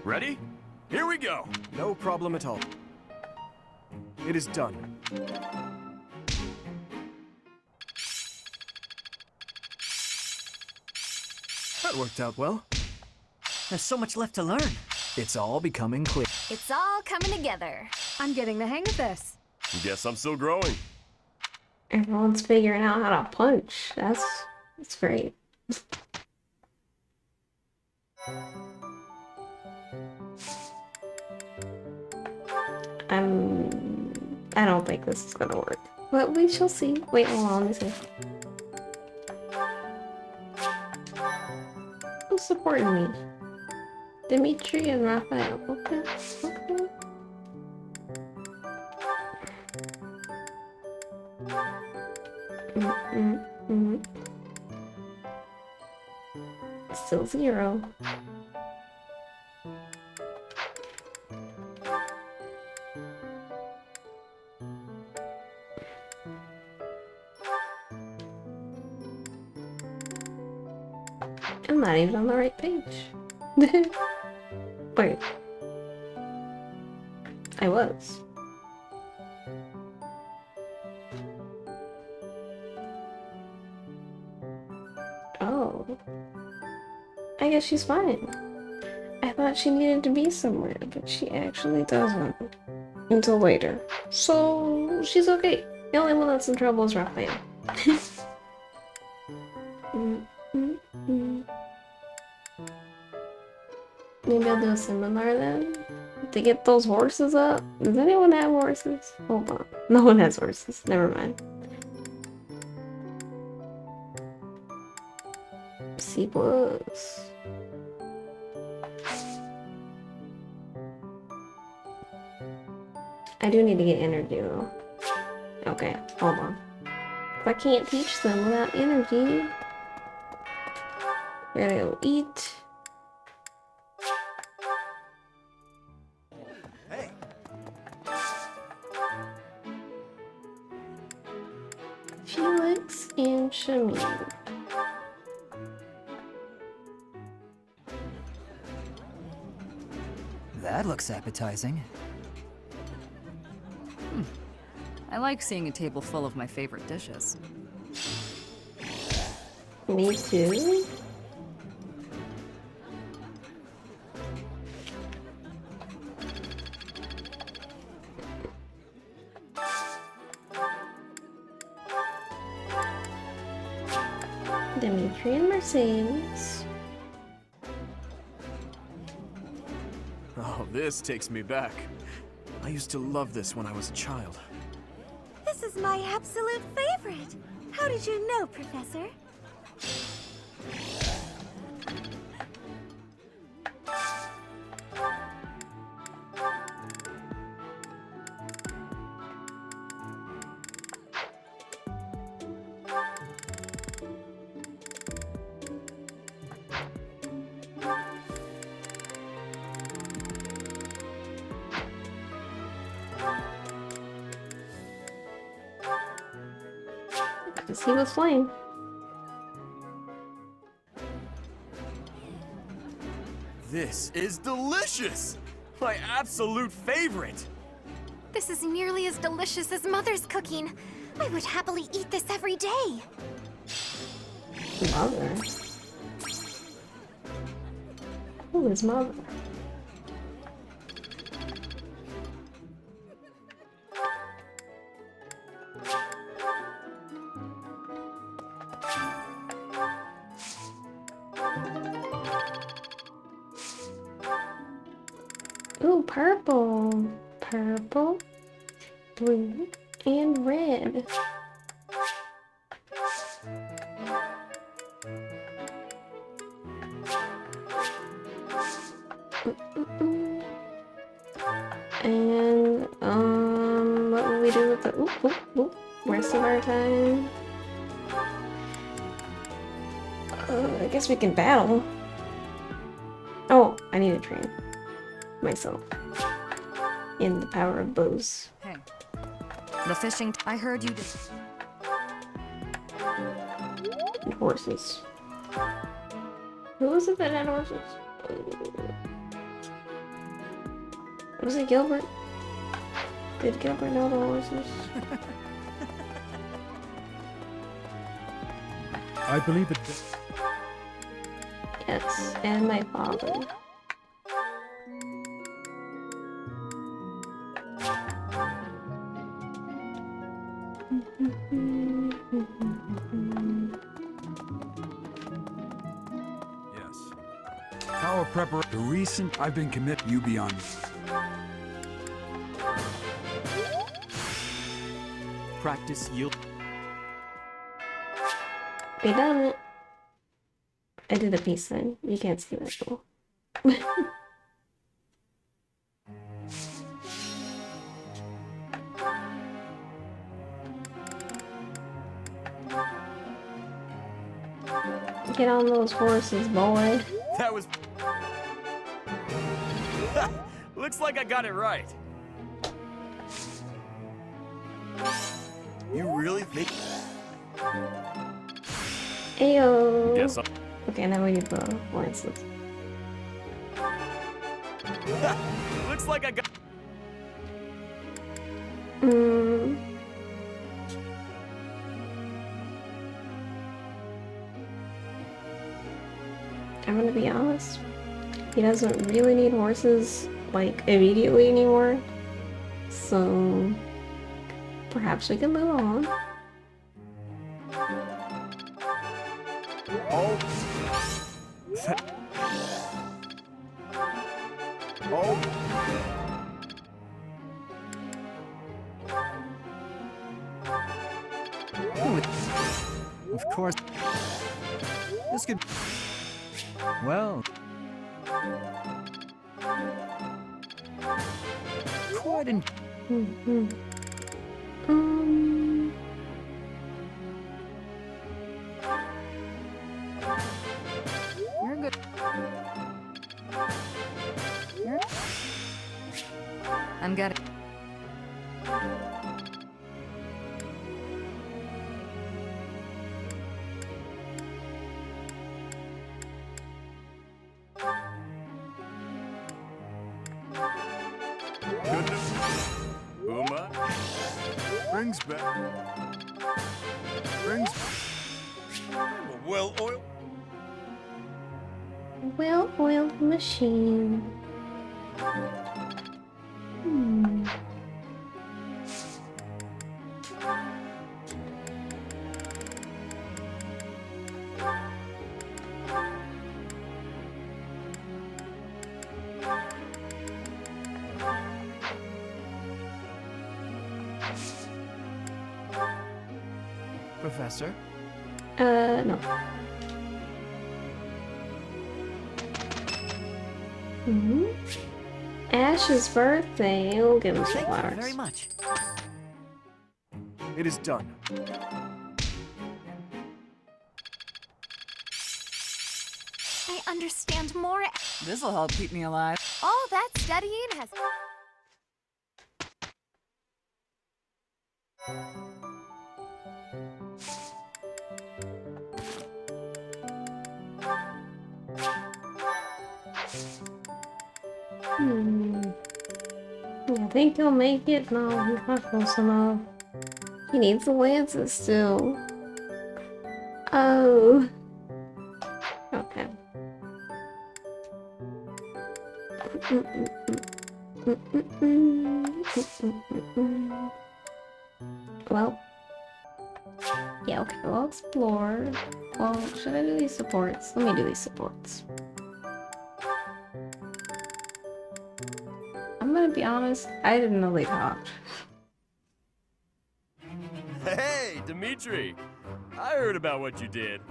Ready? Here we go. No problem at all. It is done. That worked out well. There's so much left to learn. It's all becoming clear. It's all coming together. I'm getting the hang of this. Guess I'm still growing. Everyone's figuring out how to punch. That's great. I don't think this is gonna work, but we shall see. Wait, hold on, let me see. Who's supporting me? Dimitri and Raphael. Okay, okay. Still 0. I'm not even on the right page. Wait. I was. Oh. I guess she's fine. I thought she needed to be somewhere, but she actually doesn't. Until later. So, she's okay. The only one that's in trouble is Raphael. Maybe I'll do a seminar then? To get those horses up? Does anyone have horses? Hold on. No one has horses. Never mind. C+. I do need to get energy though. Okay, hold on. I can't teach them without energy. We're gonna go eat. Felix and Shamir. That looks appetizing. I like seeing a table full of my favorite dishes. Me too. Dimitri and Mercedes. Oh, this takes me back. I used to love this when I was a child. This is my absolute favorite. How did you know, Professor? Because he was Flayn. This is delicious! My absolute favorite! This is nearly as delicious as Mother's cooking. I would happily eat this every day. Mother? Who is Mother? Ooh, purple. Purple, blue, and red. And, what will we do with the rest of our time? I guess we can battle. Oh, I need to train myself in the power of bows. Hey, the fishing. I heard you did. And horses. Who was it that had horses? Was it Gilbert? Did Gilbert know the horses? I believe it. Yes, and my father. Yes. Our preparation. The recent. I've been committed. You beyond. Practice yield. We done it. I did a peace sign. You can't see that though. Get on those horses, boy. That was... Looks like I got it right. You really think... Ayo. Yes. Okay, now we need the lances. Looks like I got... I'm gonna be honest. He doesn't really need horses, like, immediately anymore. So... perhaps we can move on. Oh. Oh. Of course. This could... Well... Quite an... You're good. I'm good. Goodness. Uma. Brings back. Brings a well-oiled. Well-oiled machine. Professor? No. Ash's birthday. We'll give him some flowers. Very much. It is done. I understand more. This'll help keep me alive. All that studying has... I think he'll make it. No, he's not close enough. He needs the lances still. Oh. Okay. Well. Yeah, okay, we'll explore. Well, should I do these supports? Let me do these supports. I'm gonna be honest, I didn't know they talked. Hey, Dimitri! I heard about what you did.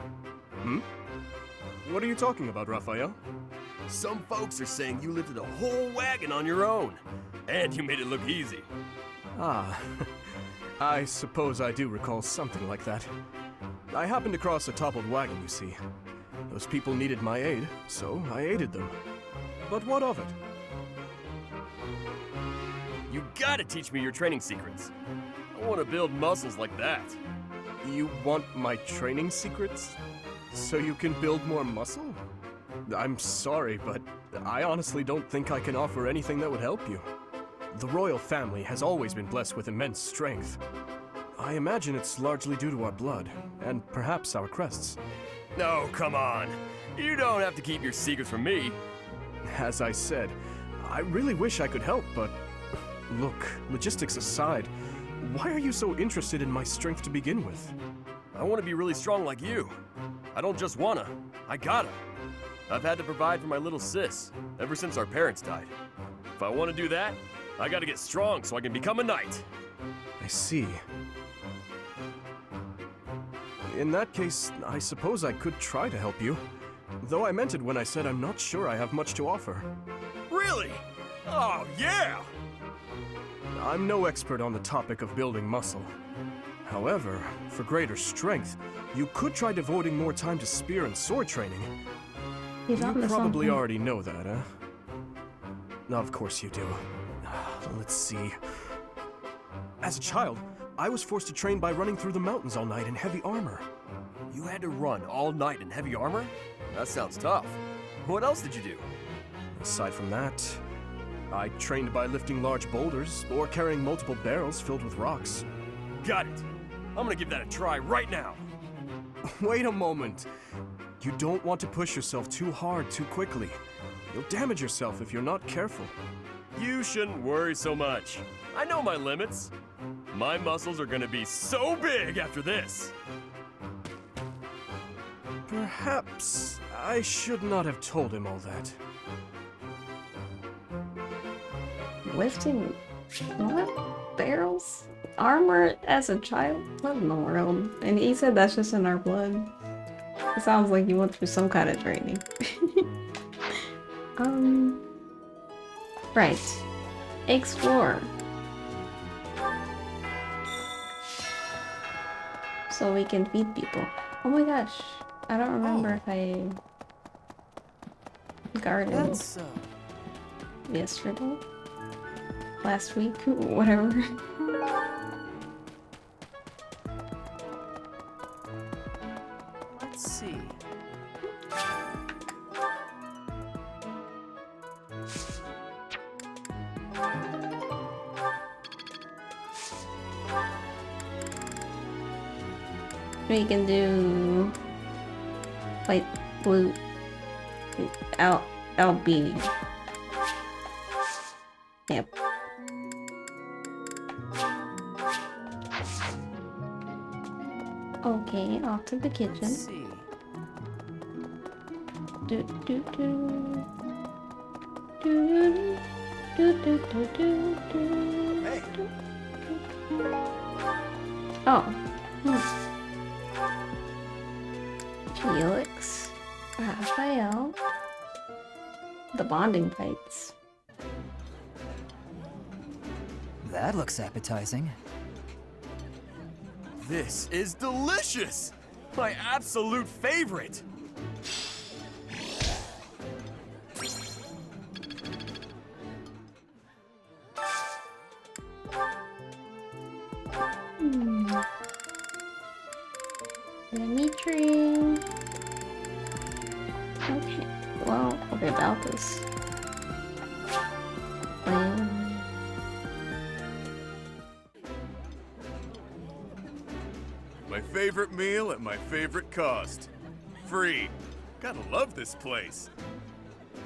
What are you talking about, Raphael? Some folks are saying you lifted a whole wagon on your own. And you made it look easy. Ah, I suppose I do recall something like that. I happened across a toppled wagon, you see. Those people needed my aid, so I aided them. But what of it? You gotta teach me your training secrets. I want to build muscles like that. You want my training secrets? So you can build more muscle? I'm sorry, but I honestly don't think I can offer anything that would help you. The royal family has always been blessed with immense strength. I imagine it's largely due to our blood, and perhaps our crests. No, come on. You don't have to keep your secrets from me. As I said, I really wish I could help, but look, logistics aside, why are you so interested in my strength to begin with? I want to be really strong like you. I don't just wanna, I gotta. I've had to provide for my little sis ever since our parents died. If I want to do that, I gotta get strong so I can become a knight. I see. In that case, I suppose I could try to help you. Though I meant it when I said I'm not sure I have much to offer. Really? Oh, yeah! I'm no expert on the topic of building muscle. However, for greater strength, you could try devoting more time to spear and sword training. You probably already know that, huh? Of course you do. Let's see. As a child, I was forced to train by running through the mountains all night in heavy armor. You had to run all night in heavy armor? That sounds tough. What else did you do? Aside from that, I trained by lifting large boulders or carrying multiple barrels filled with rocks. Got it. I'm gonna give that a try right now. Wait a moment. You don't want to push yourself too hard too quickly. You'll damage yourself if you're not careful. You shouldn't worry so much. I know my limits. My muscles are gonna be so big after this. Perhaps I should not have told him all that. Lifting what? Barrels? Armor as a child? What in the world? And he said that's just in our blood. It sounds like you went through some kind of training. Right. Explore. So we can feed people. Oh my gosh. I don't remember if I gardened yesterday, last week, whatever. Let's see. We can do light blue LB. Yep. Okay, off to the kitchen. Let's see. Do do do. Do do do do do do. Hey. Oh. Felix, Raphael, the bonding fights. That looks appetizing. This is delicious! My absolute favorite! Dimitri. Okay, well, okay about this. My favorite meal at my favorite cost. Free. Gotta love this place.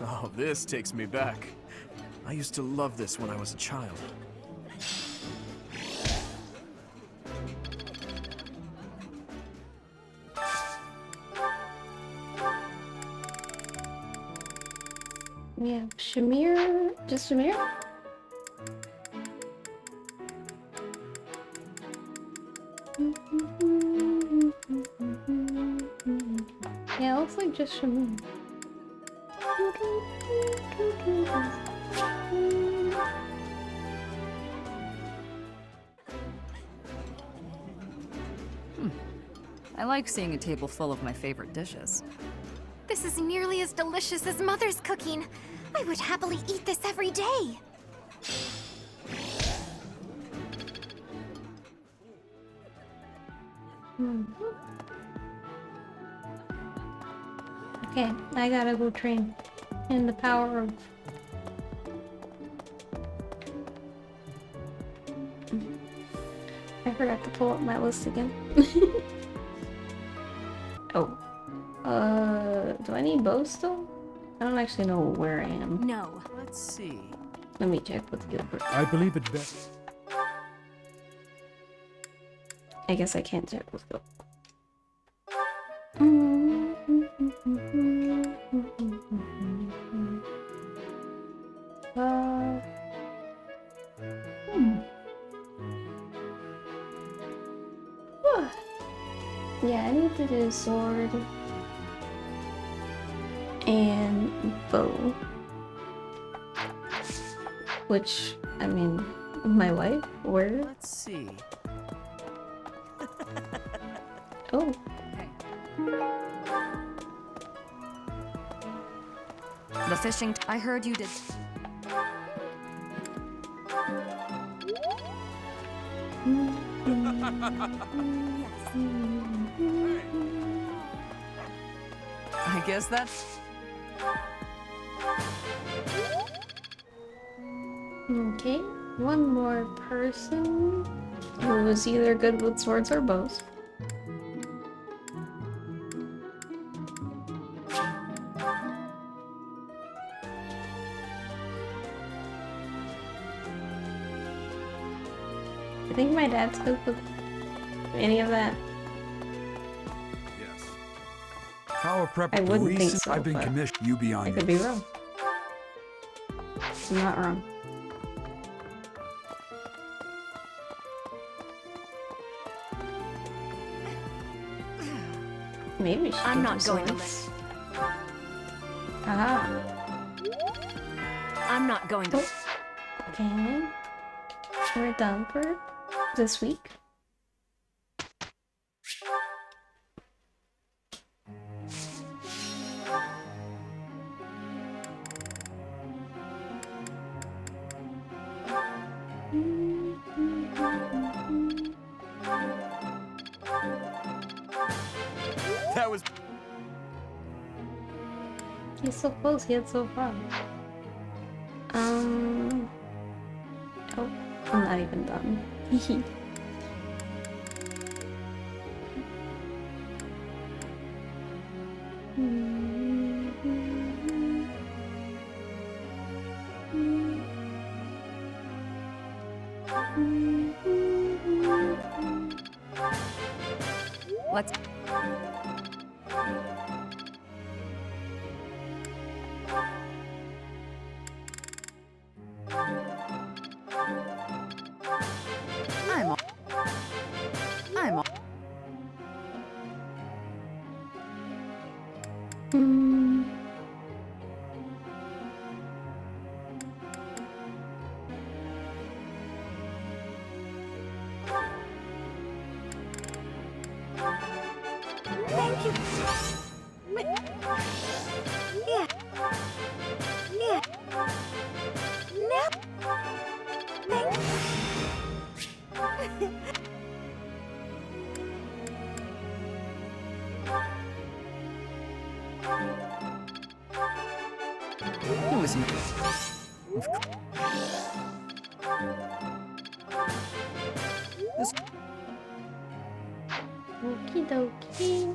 Oh, this takes me back. I used to love this when I was a child. We have Shamir. Just Shamir? Yeah, it looks like just Shamir. I like seeing a table full of my favorite dishes. this is nearly as delicious as Mother's cooking. I would happily eat this every day. Okay, I gotta go train in the power of... I forgot to pull up my list again. Oh. Do I need bows still? I don't actually know where I am. No. Let's see. Let me check with Gilbert. I believe it best. I guess I can't check with Gilbert. Yeah, I need to do sword and bow. Which, I mean, my wife, where? Let's see. Oh. The fishing. I heard you did. I guess that's... Okay, one more person who is either good with swords or bows. I think my dad's good with any of that. Yes. Power prep. I wouldn't think so, I've been but commissioned. You be on I your... could be wrong. I'm not wrong. Maybe she I'm can not do going to swords. Ah. I'm not going to. Okay. We're done for this week. That was... He's so close, yet so far. Oh, I'm not even done. Hehe. Let's. I'm all. Thank you. Yeah. Yeah. No. Thank you. It was... This... Okie dokie.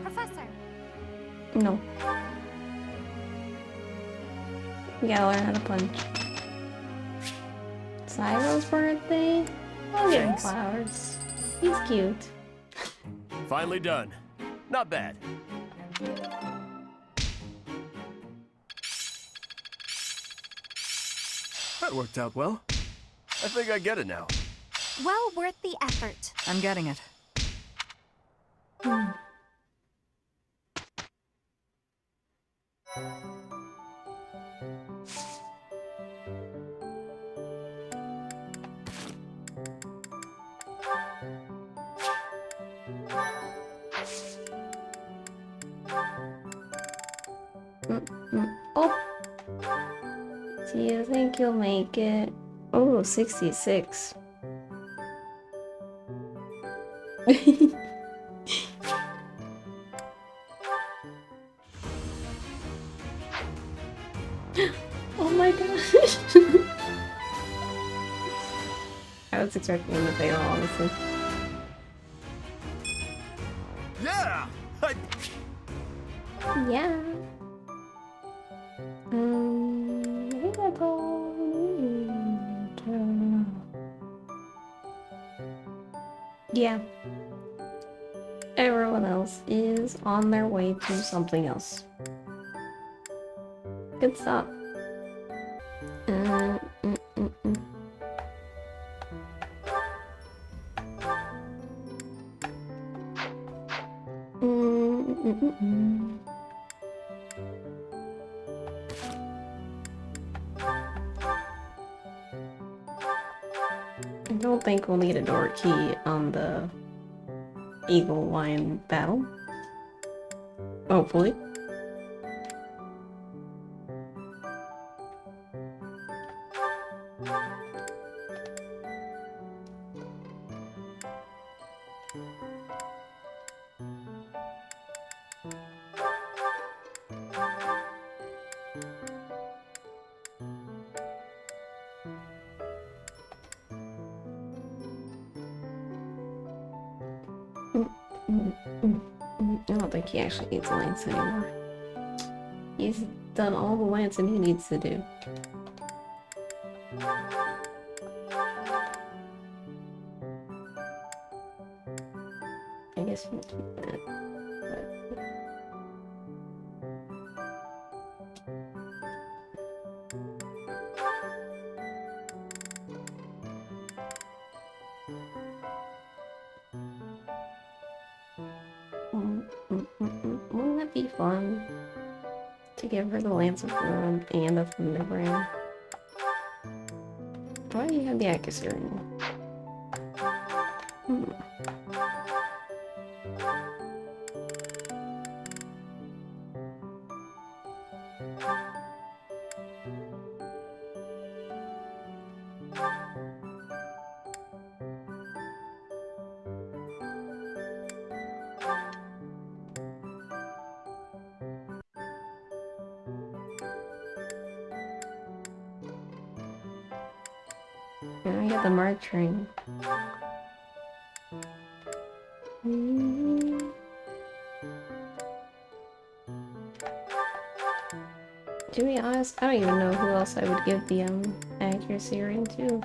Professor. No. You gotta learn how to punch. Cyro's birthday? I'll give him flowers. He's cute. Finally done. Not bad. That worked out well. I think I get it now. Well worth the effort. I'm getting it. Oh! Do you think you'll make it? Oh, 66. Oh my gosh! I was expecting him to fail, honestly. Yeah! Yeah. Yeah. Everyone else is on their way to something else. Good stuff. I don't think we'll need a door key on the Eagle Lion battle. Hopefully. I don't think he actually needs a lance anymore. He's done all the lancing he needs to do. I guess we'll keep that. Wouldn't that be fun? To give her the Lance of Ruin and a Thunderbrand. Why do you have the accuracy ring? I got the March ring. To be honest, I don't even know who else I would give the accuracy ring to.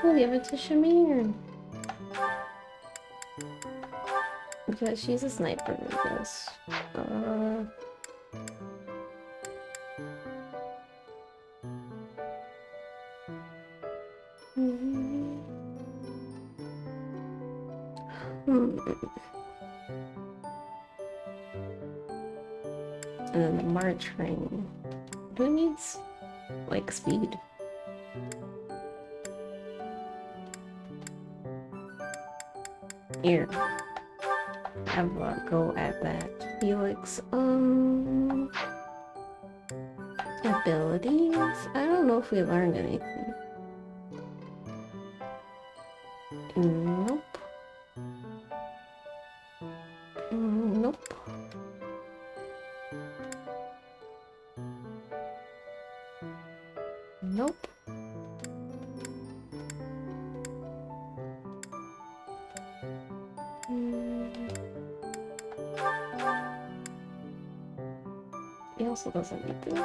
We'll give it to Shamir. Because she's a sniper, I guess. And then the March ring. Who needs, like, speed? Here. Have a go at that. Felix, abilities? I don't know if we learned anything. Nope. Nope. Nope. He also doesn't need this.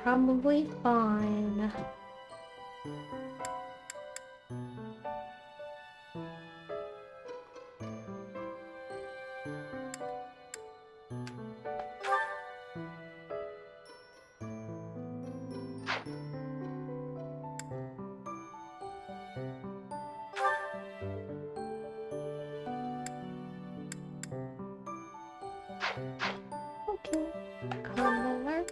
probably fine. Okay, common alert.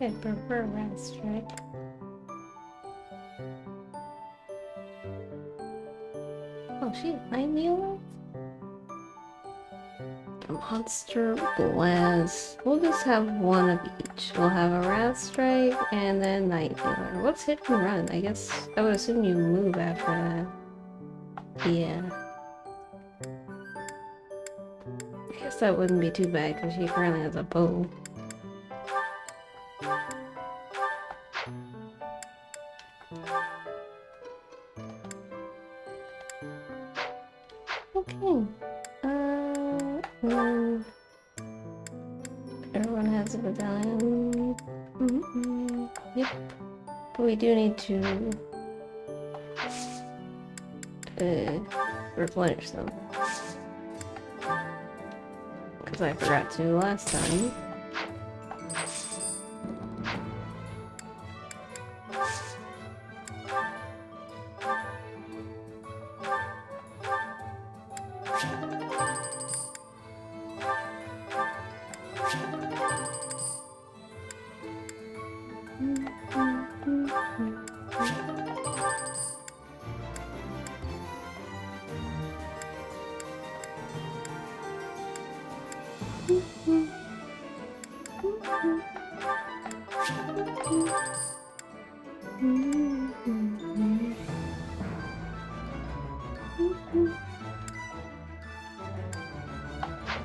I prefer rest, right? Oh, she behind you? Monster Blast. We'll just have one of each. We'll have a Wrath Strike and then Night Healer. What's hit and run? I guess I would assume you move after that. Yeah. I guess that wouldn't be too bad because she currently has a bow. Okay. Everyone has a medallion. Yep. But we do need to replenish them. Because I forgot to last time.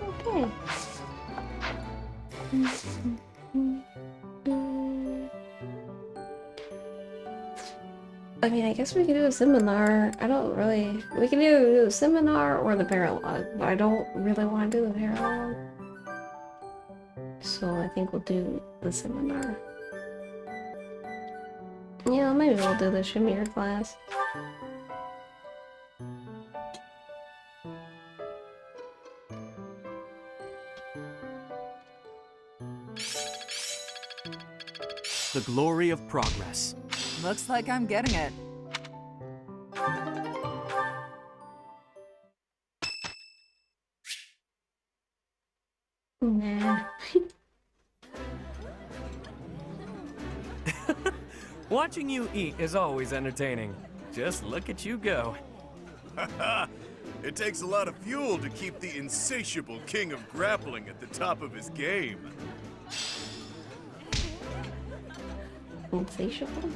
Okay. I mean, I guess we could do a seminar. I don't really... We can do a seminar or the paralogue, but I don't really want to do the paralogue. So I think we'll do the seminar. Yeah, maybe we'll do the Shamir class. The glory of progress. Looks like I'm getting it. Nah. Watching you eat is always entertaining. Just look at you go. It takes a lot of fuel to keep the insatiable king of grappling at the top of his game. Insatiable?